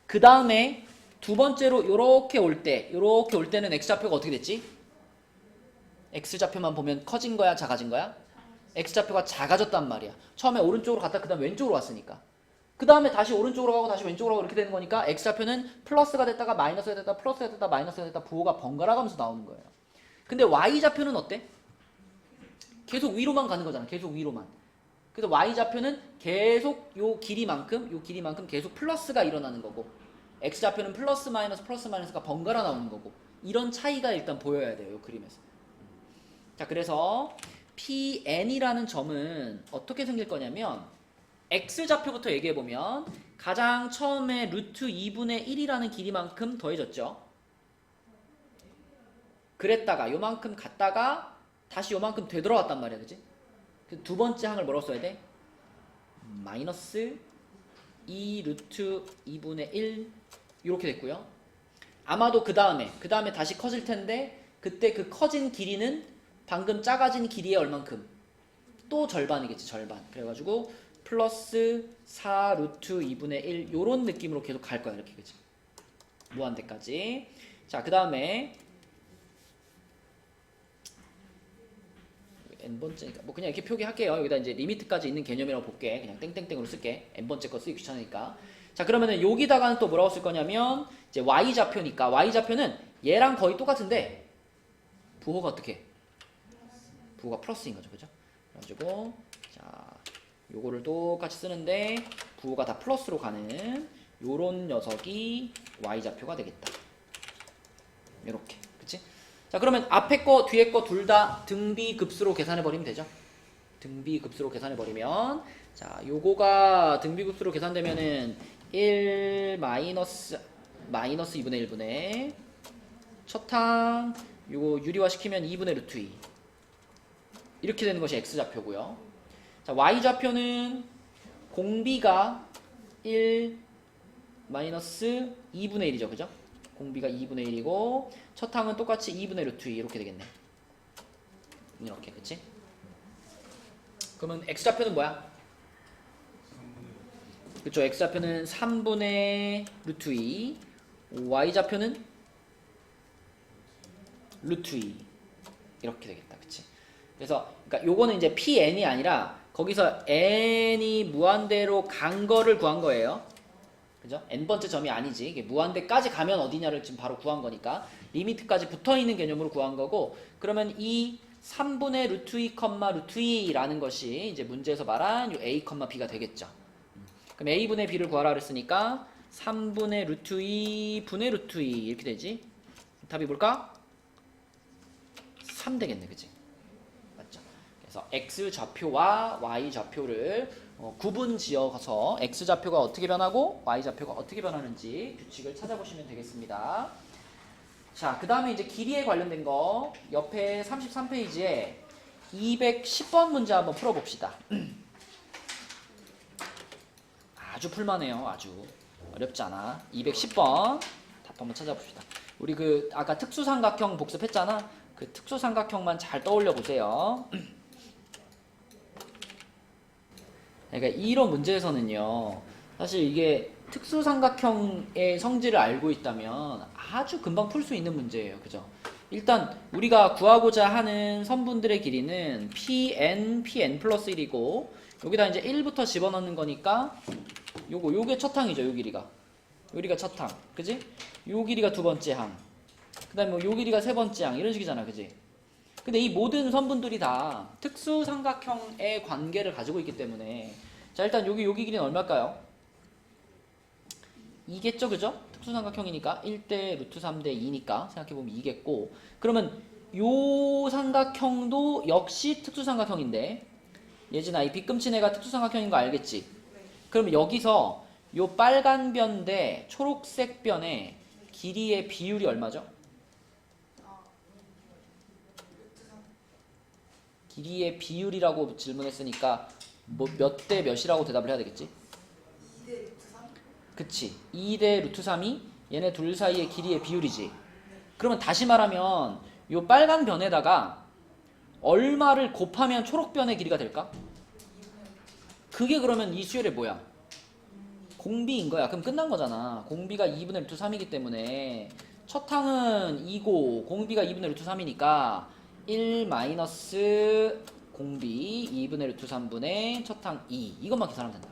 그 다음에 두 번째로 요렇게 올 때는 x좌표가 어떻게 됐지? x좌표만 보면 커진 거야, 작아진 거야? x좌표가 작아졌단 말이야. 처음에 오른쪽으로 갔다 그 다음 왼쪽으로 왔으니까. 그 다음에 다시 오른쪽으로 가고 다시 왼쪽으로 가고 이렇게 되는 거니까 x좌표는 플러스가 됐다가 마이너스가 됐다가 플러스가 됐다가 마이너스가 됐다가 부호가 번갈아 가면서 나오는 거예요. 근데 y좌표는 어때? 계속 위로만 가는 거잖아. 계속 위로만. 그래서 y좌표는 계속 요 길이만큼 계속 플러스가 일어나는 거고 x좌표는 플러스 마이너스가 번갈아 나오는 거고 이런 차이가 일단 보여야 돼요. 요 그림에서. 자, 그래서 PN이라는 점은 어떻게 생길 거냐면 x좌표부터 얘기해보면 가장 처음에 루트 2분의 1이라는 길이만큼 더해졌죠. 그랬다가 요만큼 갔다가 다시 요만큼 되돌아왔단 말이야. 그치? 그 두 번째 항을 뭐라고 써야 돼? 마이너스 2 루트 2분의 1 이렇게 됐고요. 아마도 그 다음에 다시 커질 텐데 그때 그 커진 길이는 방금 작아진 길이의 얼만큼? 또 절반이겠지. 절반. 그래가지고 플러스 4 루트 2분의 1 요런 느낌으로 계속 갈 거야. 이렇게. 그치? 무한대까지. 자, 그 다음에 n번째니까 뭐 그냥 이렇게 표기할게요. 여기다 이제 리미트까지 있는 개념이라고 볼게. 그냥 땡땡땡으로 쓸게. n번째 거 쓰기 귀찮으니까. 자, 그러면은 여기다가는 또 뭐라고 쓸 거냐면 이제 y좌표니까 y좌표는 얘랑 거의 똑같은데 부호가 어떻게? 부호가 플러스인 거죠. 그죠? 그래가지고 자, 요거를 똑같이 쓰는데 부호가 다 플러스로 가는 요런 녀석이 y좌표가 되겠다. 요렇게. 그치? 자, 그러면 앞에 거 뒤에 거 둘 다 등비급수로 계산해 버리면 되죠. 등비급수로 계산해 버리면 자, 요거가 등비급수로 계산되면은 1 마이너스 2분의 1분의 첫항 요거 유리화 시키면 2분의 루트 2 이렇게 되는 것이 x좌표고요. 자, y좌표는 공비가 1 마이너스 2분의 1이죠. 그죠? 공비가 2분의 1이고 첫항은 똑같이 2분의 루트 2 이렇게 되겠네. 이렇게. 그치? 그러면 x좌표는 뭐야? 그쵸? x좌표는 3분의 루트 2 y좌표는 루트 2 이렇게 되겠다. 그치? 그래서 그러니까 요거는 이제 PN이 아니라 거기서 n이 무한대로 간 거를 구한 거예요. 그죠? n번째 점이 아니지. 이게 무한대까지 가면 어디냐를 지금 바로 구한 거니까 리미트까지 붙어있는 개념으로 구한 거고 그러면 이 3분의 루트 2, 루트 2라는 것이 이제 문제에서 말한 요 a, b가 되겠죠. 그럼 a분의 b를 구하라 그랬으니까 3분의 루트 2 분의 루트 2 이렇게 되지. 답이 뭘까? 3 되겠네. 그치? 맞죠? 그래서 x좌표와 y좌표를 구분 지어서 x좌표가 어떻게 변하고 y좌표가 어떻게 변하는지 규칙을 찾아보시면 되겠습니다. 자, 그 다음에 이제 길이에 관련된 거 옆에 33페이지에 210번 문제 한번 풀어봅시다. 아주 풀만해요. 아주 어렵지 않아. 210번 답 한번 찾아봅시다. 우리 그 아까 특수삼각형 복습했잖아. 그 특수삼각형만 잘 떠올려 보세요. 그러니까 이런 문제에서는요, 사실 이게 특수삼각형의 성질을 알고 있다면 아주 금방 풀 수 있는 문제예요. 그죠? 일단 우리가 구하고자 하는 선분들의 길이는 PN 플러스 1이고 여기다 이제 1부터 집어넣는 거니까 요게 첫 항이죠. 요 길이가. 여기가 첫 항. 그지? 요 길이가 두 번째 항. 그 다음에 요 길이가 세 번째 항. 이런 식이잖아. 그지? 근데 이 모든 선분들이 다 특수삼각형의 관계를 가지고 있기 때문에 자, 일단 여기 길이는 얼마일까요? 2겠죠, 그죠? 특수삼각형이니까 1대 루트 3대 2니까 생각해보면 2겠고, 그러면 요 삼각형도 역시 특수삼각형인데, 예진아, 이 빗금친 애가 특수삼각형인 거 알겠지? 네. 그러면 여기서 요 빨간 변 대 초록색 변의 길이의 비율이 얼마죠? 아, 루트 3. 길이의 비율이라고 질문했으니까 뭐 몇 대 몇이라고 대답을 해야 되겠지? 2대 루트 3? 그치. 2대 루트 3이 얘네 둘 사이의 길이의 비율이지. 그러면 다시 말하면 요 빨간 변에다가 얼마를 곱하면 초록 변의 길이가 될까? 그게 그러면 이 수열의 뭐야? 공비인 거야. 그럼 끝난 거잖아. 공비가 2분의 루트 3이기 때문에 첫 항은 2고 공비가 2분의 루트 3이니까 1 마이너스 공비 2분의 루트 3분의 첫 항 2. 이것만 계산하면 된다.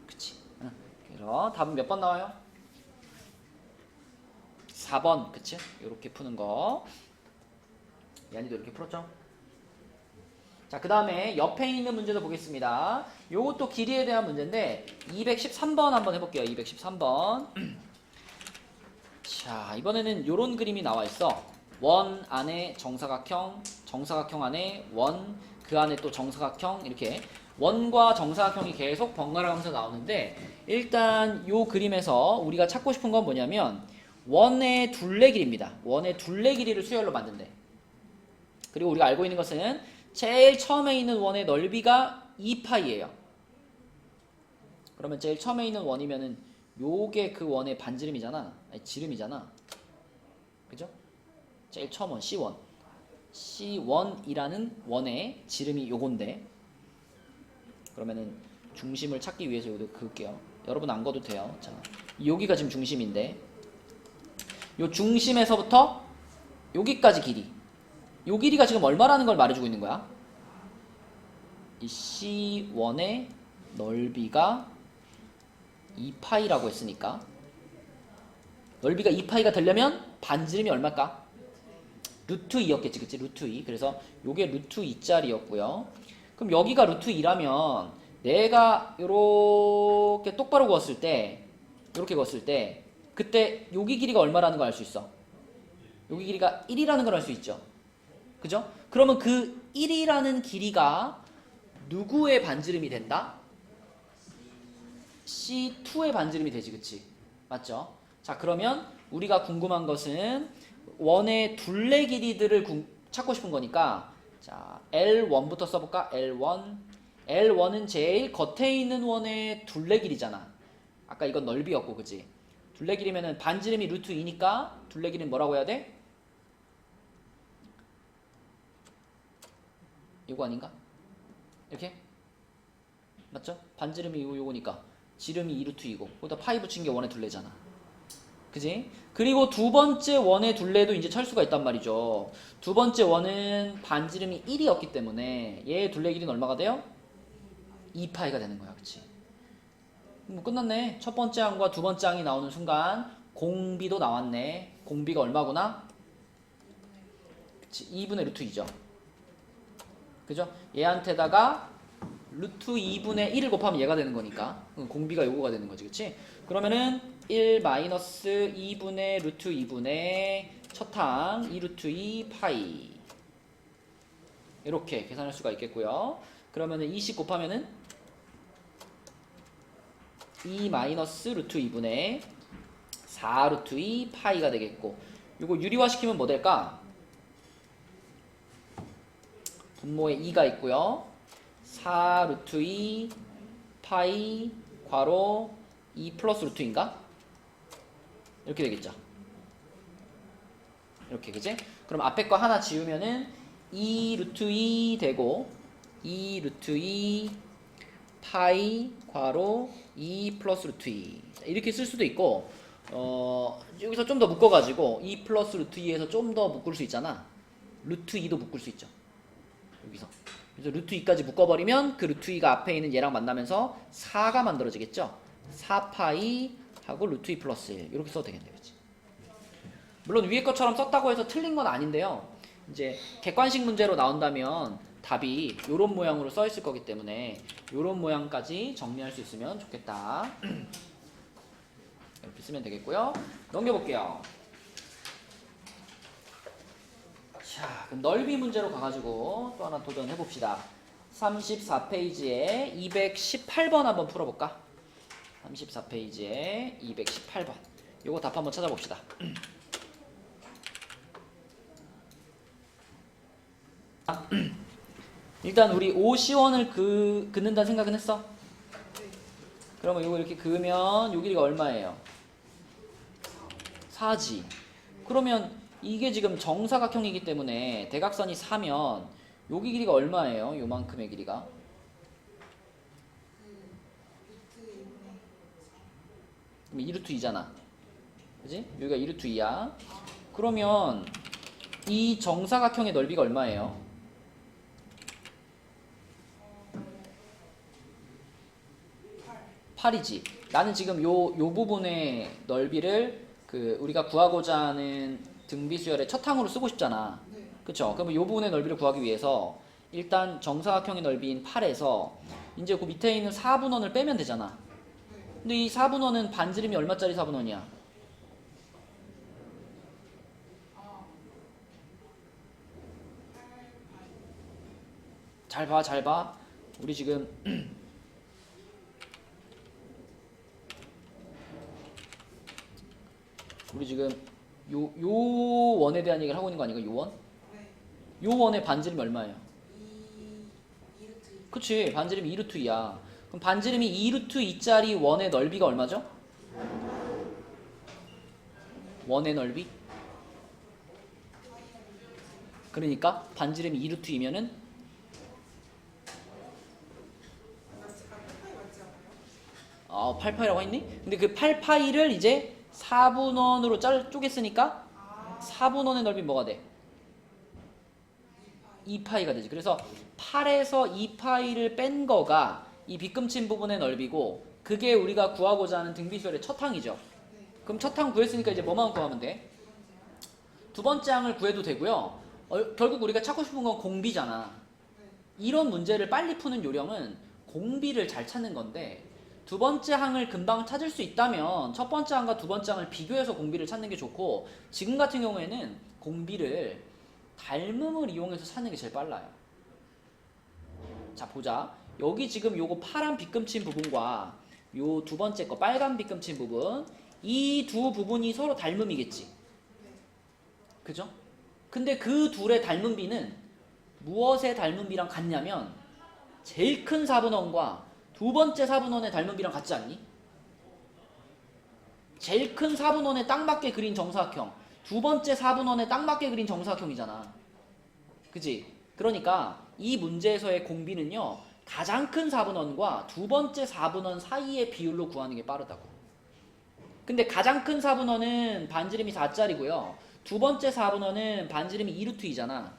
그치? 응. 그래서 답은 몇 번 나와요? 4번. 그치? 이렇게 푸는 거. 야니도 이렇게 풀었죠? 자, 그 다음에 옆에 있는 문제도 보겠습니다. 요것도 길이에 대한 문제인데 213번 한번 해볼게요. 213번. 자, 이번에는 요런 그림이 나와 있어. 원 안에 정사각형, 정사각형 안에 원, 그 안에 또 정사각형, 이렇게 원과 정사각형이 계속 번갈아 가면서 나오는데, 일단 요 그림에서 우리가 찾고 싶은 건 뭐냐면 원의 둘레 길이입니다. 원의 둘레 길이를 수열로 만든대. 그리고 우리가 알고 있는 것은 제일 처음에 있는 원의 넓이가 2파이예요. 그러면 제일 처음에 있는 원이면은 요게 그 원의 반지름이잖아. 아니, 지름이잖아. 그죠? 제일 처음 원 C1. C1이라는 원의 지름이 요건데, 그러면은 중심을 찾기 위해서 여기도 그을게요. 여러분 안 그어도 돼요. 자, 여기가 지금 중심인데, 요 중심에서부터 여기까지 길이. 요 길이가 지금 얼마라는 걸 말해주고 있는 거야? 이 C1의 넓이가 2파이라고 했으니까, 넓이가 2파이가 되려면 반지름이 얼마일까? 루트 2였겠지, 그치? 루트 2. 그래서 요게 루트 2짜리였고요. 그럼 여기가 루트 2라면 내가 요렇게 똑바로 그었을 때, 요렇게 그었을 때, 그때 여기 길이가 얼마라는 걸 알 수 있어? 여기 길이가 1이라는 걸 알 수 있죠. 그죠? 그러면 그 1이라는 길이가 누구의 반지름이 된다? C2의 반지름이 되지, 그치? 맞죠? 자, 그러면 우리가 궁금한 것은 원의 둘레 길이들을 찾고 싶은 거니까, 자, L1부터 써볼까? L1. L1은 제일 겉에 있는 원의 둘레 길이잖아. 아까 이건 넓이였고, 그치? 둘레 길이면은 반지름이 루트 2니까 둘레 길이는 뭐라고 해야 돼? 이거 아닌가? 이렇게? 맞죠? 반지름이 요거니까 지름이 2루트 2고 거기다 파이 붙인 게 원의 둘레잖아. 그지? 그리고 두 번째 원의 둘레도 이제 찰 수가 있단 말이죠. 두 번째 원은 반지름이 1이었기 때문에 얘의 둘레 길이는 얼마가 돼요? 2파이가 되는 거야. 그치? 뭐 끝났네. 첫 번째 항과 두 번째 항이 나오는 순간 공비도 나왔네. 공비가 얼마구나? 그치? 2분의 루트 2죠. 그죠? 얘한테다가 루트 2분의 1을 곱하면 얘가 되는 거니까 공비가 요거가 되는 거지. 그치? 그러면은 1 마이너스 2분의 루트 2분의 첫항 2 루트 2 파이, 이렇게 계산할 수가 있겠고요. 그러면은 20 곱하면은 2 마이너스 루트 2분의 4 루트 2 파이가 되겠고, 요거 유리화 시키면 뭐 될까? 분모에 2가 있고요. 4 루트 2 파이 괄호 2 플러스 루트인가? 이렇게 되겠죠. 이렇게, 그지? 그럼 앞에 거 하나 지우면은 2 루트 2 되고 2 루트 2 파이 괄호 2 플러스 루트 2, 이렇게 쓸 수도 있고, 여기서 좀 더 묶어가지고 2 플러스 루트 2에서 좀 더 묶을 수 있잖아. 루트 2도 묶을 수 있죠. 여기서. 그래서 루트 2까지 묶어버리면 그 루트 2가 앞에 있는 얘랑 만나면서 4가 만들어지겠죠. 4파이 하고 루트 2 플러스 1, 이렇게 써도 되겠네요. 그치? 물론 위에 것처럼 썼다고 해서 틀린 건 아닌데요. 이제 객관식 문제로 나온다면 답이 요런 모양으로 써 있을 거기 때문에 요런 모양까지 정리할 수 있으면 좋겠다. 이렇게 쓰면 되겠고요. 넘겨볼게요. 자, 그럼 넓이 문제로 가가지고 또 하나 도전해봅시다. 34페이지에 218번 한번 풀어볼까? 34페이지에 218번. 요거 답 한번 찾아봅시다. 일단 우리 OC1을 긋는다는 생각은 했어? 그러면 요거 이렇게 그으면 요 길이가 얼마예요? 4지. 그러면 이게 지금 정사각형이기 때문에 대각선이 4면 여기 길이가 얼마예요? 요만큼의 길이가? 그럼 2루트 2잖아. 그지? 여기가 2루트 2야. 그러면 이 정사각형의 넓이가 얼마예요? 8이지. 나는 지금 요 부분의 넓이를 우리가 구하고자 하는 등비수열의 첫 항으로 쓰고 싶잖아. 그쵸? 그러면 요 부분의 넓이를 구하기 위해서 일단 정사각형의 넓이인 8에서 이제 그 밑에 있는 4분원을 빼면 되잖아. 근데 이 4분원은 반지름이 얼마짜리 4분원이야? 잘 봐, 잘 봐. 우리 지금 요 원에 대한 얘기를 하고 있는 거 아닌가? 요 원? 요 원의 반지름이 얼마예요? 2루트 2. 그치, 반지름이 2루트 2야. 그럼 반지름이 2루트 2짜리 원의 넓이가 얼마죠? 원의 넓이? 그러니까 반지름이 2루트 2면은 아, 8파이라고 했니? 근데 그 8파이를 이제 4분원으로 쪼갰으니까 4분원의 넓이 뭐가 돼? 2파이가 되지. 그래서 8에서 2파이를 뺀 거가 이 빗금친 부분의 넓이고 그게 우리가 구하고자 하는 등비수열의 첫 항이죠. 그럼 첫 항 구했으니까 이제 뭐만 구하면 돼? 두 번째 항을 구해도 되고요. 결국 우리가 찾고 싶은 건 공비잖아. 이런 문제를 빨리 푸는 요령은 공비를 잘 찾는 건데 두 번째 항을 금방 찾을 수 있다면 첫 번째 항과 두 번째 항을 비교해서 공비를 찾는 게 좋고 지금 같은 경우에는 공비를 닮음을 이용해서 찾는 게 제일 빨라요. 자, 보자. 여기 지금 요거 파란 빗금친 부분과 요 두 번째 거 빨간 빗금친 부분 이 두 부분이 서로 닮음이겠지. 그죠? 근데 그 둘의 닮음비는 무엇의 닮음비랑 같냐면 제일 큰 4분원과 두 번째 4분원의 닮음비랑 같지 않니? 제일 큰 4분원에 딱 맞게 그린 정사각형 두 번째 4분원에 딱 맞게 그린 정사각형이잖아. 그치? 그러니까 이 문제에서의 공비는요 가장 큰 4분원과 두 번째 4분원 사이의 비율로 구하는 게 빠르다고. 근데 가장 큰 4분원은 반지름이 4짜리고요 두 번째 4분원은 반지름이 2루트 2잖아.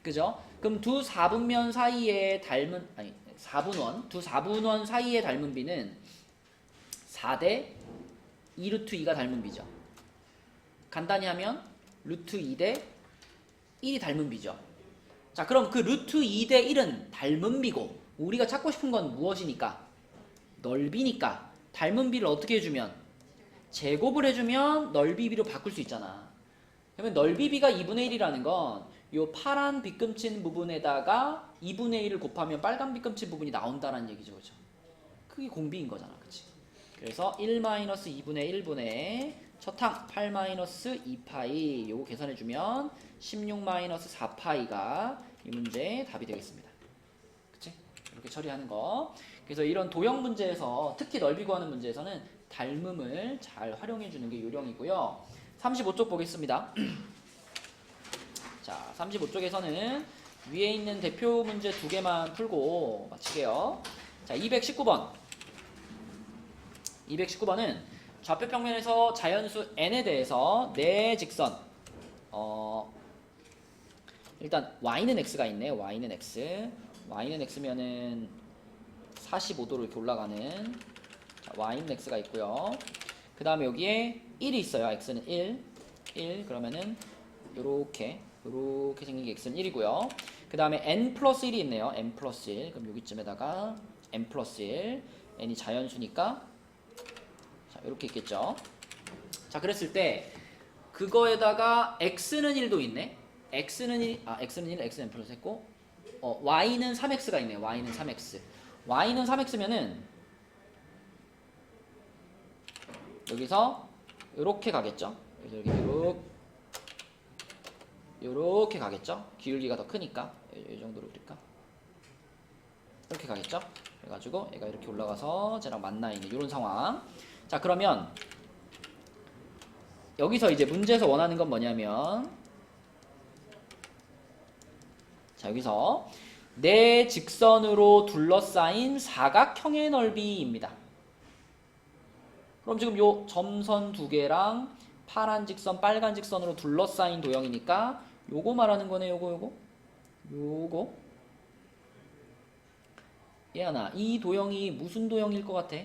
그죠? 그럼 두 4분면 사이의 두 4분원 사이의 닮은비는 4대 2루트 2가 닮은비죠. 간단히 하면 루트 2대 1이 닮은비죠. 자, 그럼 그 루트 2대 1은 닮은비고 우리가 찾고 싶은 건 무엇이니까? 넓이니까 닮은비를 어떻게 해주면? 제곱을 해주면 넓이비로 바꿀 수 있잖아. 그러면 넓이비가 2분의 1이라는 건 요 파란 빗금친 부분에다가 2분의 1을 곱하면 빨간 빗금친 부분이 나온다는 얘기죠. 그죠? 그게 공비인 거잖아. 그치? 그래서 1-2분의 1분의 첫항 8-2파이 요거 계산해주면 16-4파이가 이 문제의 답이 되겠습니다. 그치? 이렇게 처리하는 거. 그래서 이런 도형 문제에서 특히 넓이 구하는 문제에서는 닮음을 잘 활용해주는 게 요령이고요. 35쪽 보겠습니다. 자, 35쪽에서는 위에 있는 대표 문제 2개만 풀고 마칠게요. 자, 219번. 219번은 좌표 평면에서 자연수 n에 대해서 네 직선 일단 y는 x가 있네. y는 x면은 45도로 이렇게 올라가는 자, y는 x가 있고요. 그 다음에 여기에 1이 있어요. x는 1 그러면은 요렇게 생긴 게 x는 1이고요. 그 다음에 n 플러스 1이 있네요. n 플러스 1 그럼 여기쯤에다가 n 플러스 1 n이 자연수니까 자 이렇게 있겠죠. 자, 그랬을 때 그거에다가 x는 1도 있네. x는 1, x는 플러스 했고 y는 3x가 있네. y는 3x. y는 3x면은 여기서 요렇게 가겠죠. 그래서 여기 요렇게 가겠죠. 기울기가 더 크니까 이 정도로 그릴까? 이렇게 가겠죠. 그래가지고 얘가 이렇게 올라가서 쟤랑 만나 있는 이런 상황. 자, 그러면 여기서 이제 문제에서 원하는 건 뭐냐면, 자, 여기서 내 직선으로 둘러싸인 사각형의 넓이입니다. 그럼 지금 요 점선 두 개랑 파란 직선, 빨간 직선으로 둘러싸인 도형이니까 요거 말하는 거네. 요거. 얘하나, 이 도형이 무슨 도형일 것 같아?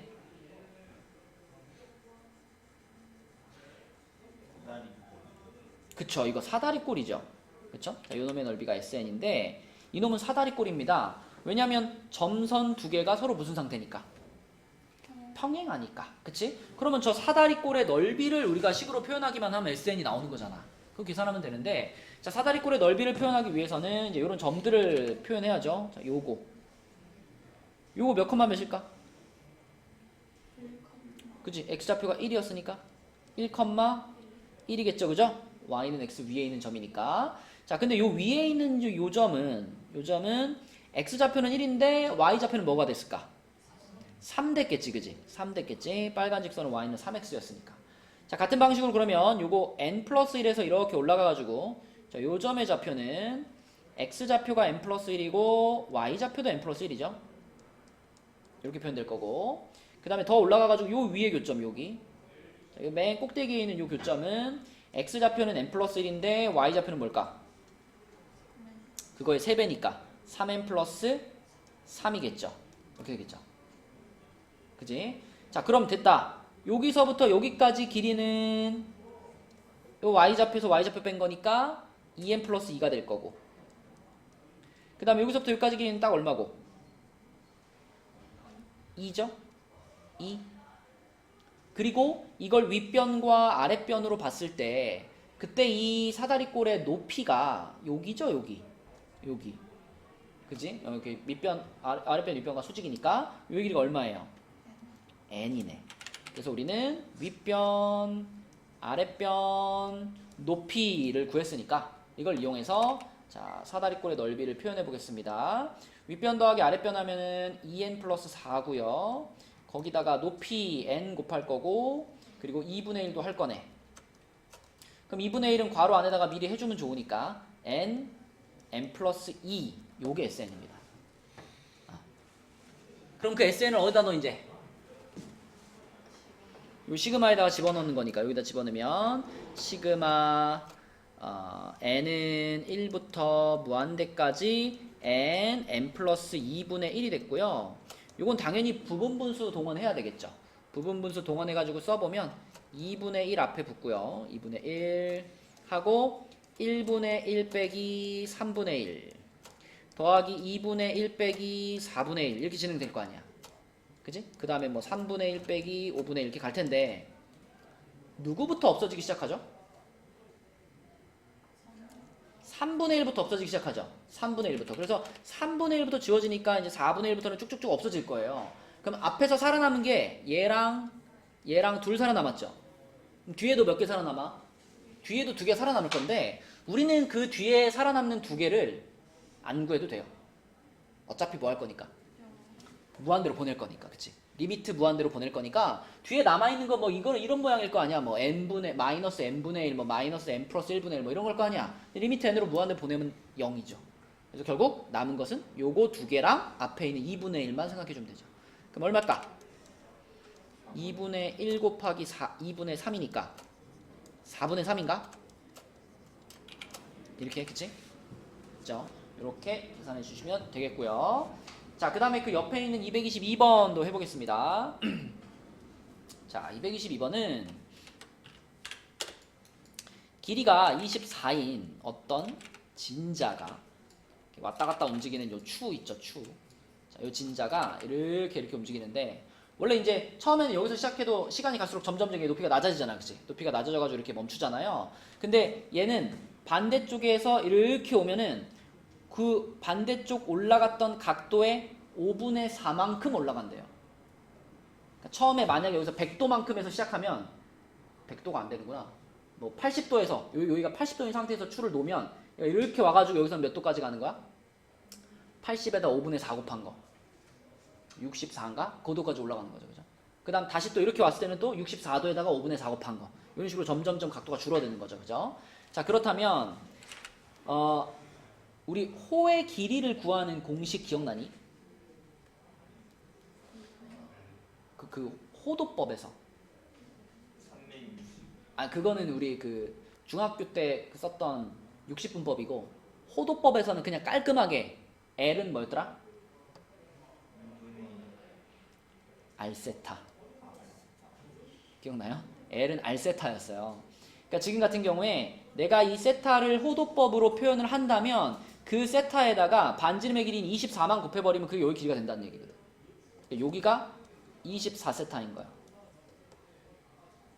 그쵸, 이거 사다리꼴이죠. 그쵸? 자, 요놈의 넓이가 SN인데 이놈은 사다리꼴입니다. 왜냐면 점선 두 개가 서로 무슨 상태니까? 평행하니까. 그치? 그러면 저 사다리꼴의 넓이를 우리가 식으로 표현하기만 하면 SN이 나오는 거잖아. 그거 계산하면 되는데, 자, 사다리꼴의 넓이를 표현하기 위해서는 이제 이런 점들을 표현해야죠. 자, 요거 몇 컴마 몇일까? 그치? x좌표가 1이었으니까 1,1이겠죠. 그죠? y는 x 위에 있는 점이니까. 자, 근데 요 위에 있는 요 점은 x좌표는 1인데 y좌표는 뭐가 됐을까? 3 됐겠지. 그지? 3 됐겠지. 빨간 직선은 y는 3x였으니까. 자, 같은 방식으로 그러면 요거 n 플러스 1에서 이렇게 올라가가지고, 자, 요 점의 좌표는 x좌표가 n 플러스 1이고 y좌표도 n 플러스 1이죠. 이렇게 표현될 거고, 그 다음에 더 올라가가지고 요 위에 교점, 여기. 자, 맨 꼭대기에 있는 요 교점은 x좌표는 n 플러스 1인데 y좌표는 뭘까? 그거의 3배니까 3n 플러스 3이겠죠. 이렇게 되겠죠. 그지? 자, 그럼 됐다. 여기서부터 여기까지 길이는 요 y좌표에서 y좌표 뺀 거니까 2n 플러스 2가 될 거고, 그 다음에 여기서부터 여기까지 길이는 딱 얼마고? 2죠? 2. 그리고 이걸 윗변과 아랫변으로 봤을 때 그때 이 사다리꼴의 높이가 여기죠. 여기. 그지? 이렇게 밑변, 아랫변, 윗변과 수직이니까 요 길이가 얼마예요? n이네. 그래서 우리는 윗변, 아랫변, 높이를 구했으니까 이걸 이용해서, 자, 사다리꼴의 넓이를 표현해 보겠습니다. 윗변 더하기 아랫변 하면은 2n 플러스 4고요. 거기다가 높이 n 곱할 거고, 그리고 2분의 1도 할 거네. 그럼 2분의 1은 괄호 안에다가 미리 해주면 좋으니까 n 플러스 2, 요게 SN입니다. 그럼 그 SN을 어디다 넣어? 이제 요 시그마에다가 집어넣는 거니까 여기다 집어넣으면 시그마 n은 1부터 무한대까지 n 플러스 2분의 1이 됐고요. 요건 당연히 부분분수 동원해야 되겠죠. 부분분수 동원해가지고 써보면 2분의 1 앞에 붙고요. 2분의 1 하고 1분의 1 빼기 3분의 1 더하기 2분의 1 빼기 4분의 1 이렇게 진행될 거 아니야. 그지? 그 다음에 뭐 3분의 1 빼기 5분의 1 이렇게 갈 텐데, 누구부터 없어지기 시작하죠? 3분의 1부터 없어지기 시작하죠. 3분의 1부터. 그래서 3분의 1부터 지워지니까 이제 4분의 1부터는 쭉쭉쭉 없어질 거예요. 그럼 앞에서 살아남은 게 얘랑 둘 살아남았죠. 그럼 뒤에도 몇 개 살아남아? 뒤에도 2개 살아남을 건데, 우리는 그 뒤에 살아남는 2개를 안 구해도 돼요. 어차피 뭐 할 거니까. 무한대로 보낼 거니까. 그치? 리미트 무한대로 보낼 거니까 뒤에 남아있는 거 뭐 이거는 이런 모양일 거 아니야. 뭐 마이너스 n분의 1, 뭐 마이너스 n 플러스 1분의 1 뭐 이런 걸 거 아니야. 리미트 n으로 무한대로 보내면 0이죠. 그래서 결국 남은 것은 요거 2개랑 앞에 있는 2분의 1만 생각해 주면 되죠. 그럼 얼마일까? 2분의 1 곱하기 2분의 3이니까 4분의 3인가? 이렇게, 그치? 그죠? 이렇게 계산해 주시면 되겠고요. 자, 그 다음에 그 옆에 있는 222번도 해보겠습니다. 자, 222번은 길이가 24인 어떤 진자가 왔다 갔다 움직이는 요 추 있죠, 추. 자, 요 진자가 이렇게 움직이는데, 원래 이제 처음에는 여기서 시작해도 시간이 갈수록 점점 이게 높이가 낮아지잖아, 그치? 높이가 낮아져가지고 이렇게 멈추잖아요. 근데 얘는 반대쪽에서 이렇게 오면은 그 반대쪽 올라갔던 각도의 5분의 4만큼 올라간대요. 그러니까 처음에 만약에 여기서 100도만큼 해서 시작하면 100도가 안 되는구나. 뭐 80도에서 여기가 80도인 상태에서 추를 놓으면 이렇게 와가지고 여기서 몇 도까지 가는 거야? 80에다 5분의 4 곱한 거 64인가? 그 도까지 올라가는 거죠, 그죠? 그 다음 다시 또 이렇게 왔을 때는 또 64도에다가 5분의 4 곱한 거 이런 식으로 점점점 각도가 줄어드는 거죠, 그죠? 자, 그렇다면 우리 호의 길이를 구하는 공식 기억나니? 그 호도법에서. 360. 아, 그거는 우리 그 중학교 때 썼던 60분법이고 호도법에서는 그냥 깔끔하게 L은 뭐였더라? 알세타. 기억나요? L은 알세타였어요. 그러니까 지금 같은 경우에 내가 이 세타를 호도법으로 표현을 한다면 그 세타에다가 반지름의 길이인 24만 곱해버리면 그게 여기 길이가 된다는 얘기거든. 여기가 24세타인 거야.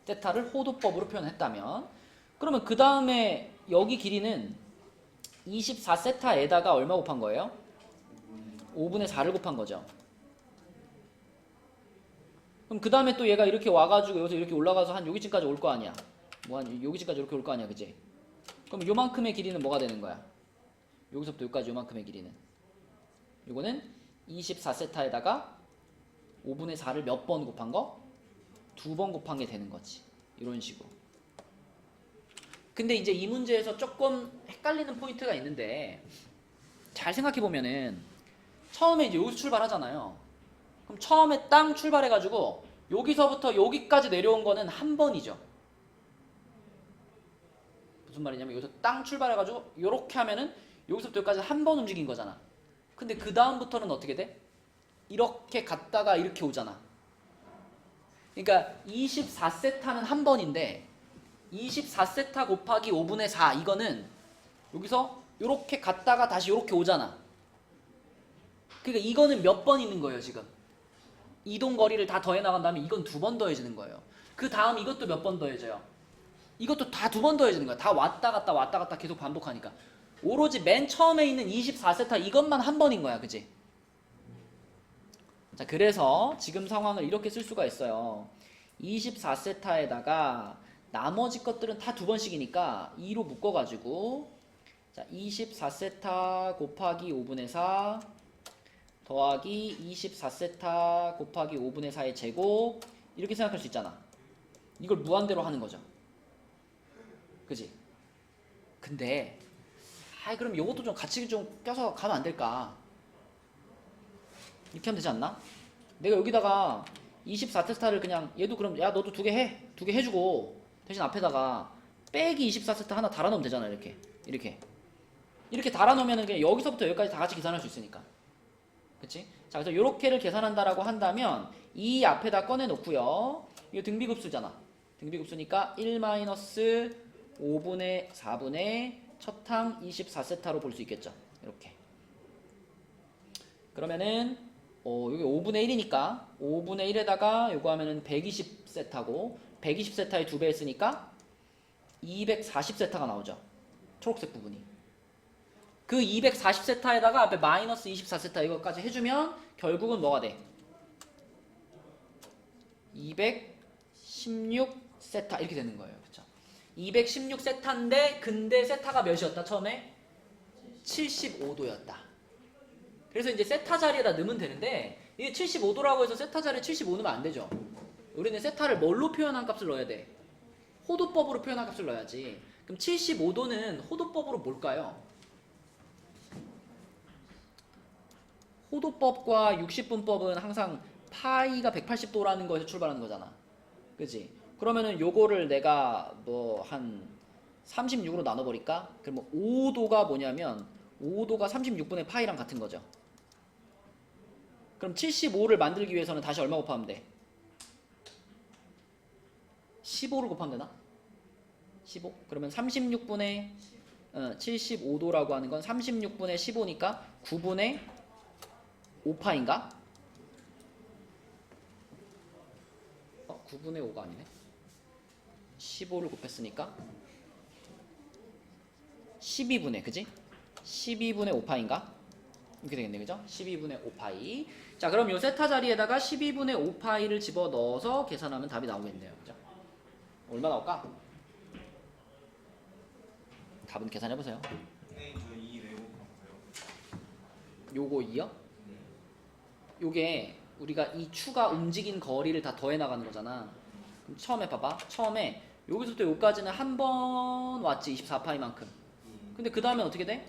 세타를 호도법으로 표현했다면 그러면 그 다음에 여기 길이는 24세타에다가 얼마 곱한 거예요? 5분의 4를 곱한 거죠. 그럼 그 다음에 또 얘가 이렇게 와가지고 여기서 이렇게 올라가서 한 여기쯤까지 올 거 아니야. 뭐 한 여기쯤까지 이렇게 올 거 아니야, 그지? 그럼 요만큼의 길이는 뭐가 되는 거야? 여기서부터 여기까지 요만큼의 길이는 요거는 24세타에다가 5분의 4를 몇 번 곱한 거? 2번 곱한 게 되는 거지. 이런 식으로. 근데 이제 이 문제에서 조금 헷갈리는 포인트가 있는데 잘 생각해보면은 처음에 이제 여기서 출발하잖아요. 그럼 처음에 땅 출발해가지고 여기서부터 여기까지 내려온 거는 한 번이죠. 무슨 말이냐면 여기서 땅 출발해가지고 이렇게 하면은 여기서부터 여기까지 한 번 움직인 거잖아. 근데 그 다음부터는 어떻게 돼? 이렇게 갔다가 이렇게 오잖아. 그러니까 24세타는 한 번인데 24세타 곱하기 5분의 4 이거는 여기서 이렇게 갔다가 다시 이렇게 오잖아. 그러니까 이거는 몇 번 있는 거예요, 지금. 이동 거리를 다 더해 나간 다음에 이건 2번 더해지는 거예요. 그 다음 이것도 몇 번 더해져요. 이것도 다 2번 더해지는 거야. 다 왔다 갔다 계속 반복하니까. 오로지 맨 처음에 있는 24세타 이것만 한 번인 거야, 그치? 자, 그래서 지금 상황을 이렇게 쓸 수가 있어요. 24세타에다가 나머지 것들은 다 2번씩이니까 2로 묶어가지고 자, 24세타 곱하기 5분의 4 더하기 24세타 곱하기 5분의 4의 제곱 이렇게 생각할 수 있잖아. 이걸 무한대로 하는 거죠. 그지? 근데 그럼 이것도 좀 같이 좀 껴서 가면 안 될까? 이렇게 하면 되지 않나? 내가 여기다가 24세타를 그냥 얘도 그럼 야 너도 2개 해. 2개 해주고 대신 앞에다가 빼기 24세타 하나 달아놓으면 되잖아. 이렇게 달아놓으면 그냥 여기서부터 여기까지 다 같이 계산할 수 있으니까. 그치? 자, 그래서 요렇게를 계산한다라고 한다면 이 앞에다 꺼내놓고요. 이거 등비급수잖아. 등비급수니까 1-5분의 4분의 첫 항 24세타로 볼 수 있겠죠. 이렇게. 그러면은 여기 5분의 1이니까 5분의 1에다가 요거 하면은 120세타고 120세타의 2배 했으니까 240세타가 나오죠. 초록색 부분이. 그 240세타에다가 앞에 마이너스 24세타 이거까지 해주면 결국은 뭐가 돼? 216세타 이렇게 되는 거예요. 그쵸? 216세타인데 근데 세타가 몇이었다 처음에? 75도였다. 그래서 이제 세타 자리에다 넣으면 되는데 이게 75도라고 해서 세타 자리에 75 넣으면 안 되죠. 우리는 세타를 뭘로 표현한 값을 넣어야 돼? 호도법으로 표현한 값을 넣어야지. 그럼 75도는 호도법으로 뭘까요? 호도법과 60분법은 항상 파이가 180도라는 거에서 출발하는 거잖아. 그치? 그러면은 요거를 내가 뭐 한 36으로 나눠버릴까? 그럼 5도가 뭐냐면 5도가 36분의 파이랑 같은 거죠. 그럼 75를 만들기 위해서는 다시 얼마 곱하면 돼? 15를 곱하면 되나? 15? 그러면 36분의 75도라고 하는 건 36분의 15니까 9분의 5파인가? 9분의 5가 아니네. 15를 곱했으니까 12분의, 그지? 12분의 5파인가? 이렇게 되겠네, 그죠? 12분의 5파이. 자, 그럼 요 세타 자리에다가 12분의 5파이를 집어 넣어서 계산하면 답이 나오겠네요, 그죠? 얼마 나올까? 답은 계산해보세요. 네, 저2 외우고 가고요. 요거 2요? 요게 우리가 이 추가 움직인 거리를 다 더해 나가는 거잖아. 그럼 처음에 봐봐. 처음에 여기서부터 여기까지는 한 번 왔지, 24파이만큼. 근데 그 다음에 어떻게 돼?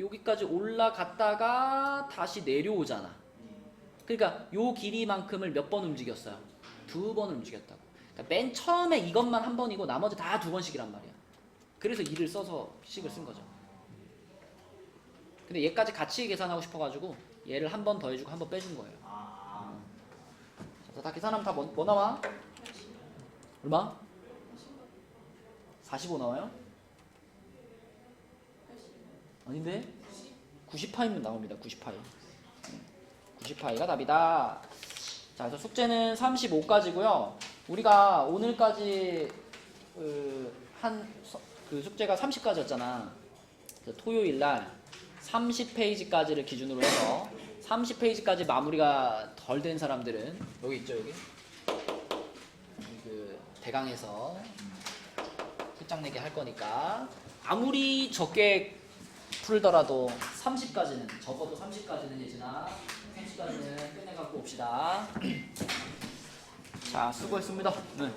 여기까지 올라갔다가 다시 내려오잖아. 그러니까 요 길이만큼을 몇 번 움직였어요? 2번을 움직였다고. 그러니까 맨 처음에 이것만 한 번이고 나머지 다 2번씩이란 말이야. 그래서 2를 써서 식을 쓴 거죠. 근데 얘까지 같이 계산하고 싶어가지고 얘를 한 번 더 해주고 한 번 빼준 거예요. 자, 다 계산하면 다 뭐 나와? 얼마? 45 나와요? 아닌데? 90파이면 나옵니다. 90파이. 90파이가 답이다. 자, 그래서 숙제는 35까지고요. 우리가 오늘까지 그 숙제가 30까지였잖아. 토요일 날 30페이지까지를 기준으로 해서 30페이지까지 마무리가 덜 된 사람들은 여기 있죠, 여기. 그 대강에서 끝장내기 할 거니까 아무리 적게 풀더라도 30까지는 적어도 30까지는 예진아 30까지는 끝내갖고 옵시다. 자, 수고했습니다. 네.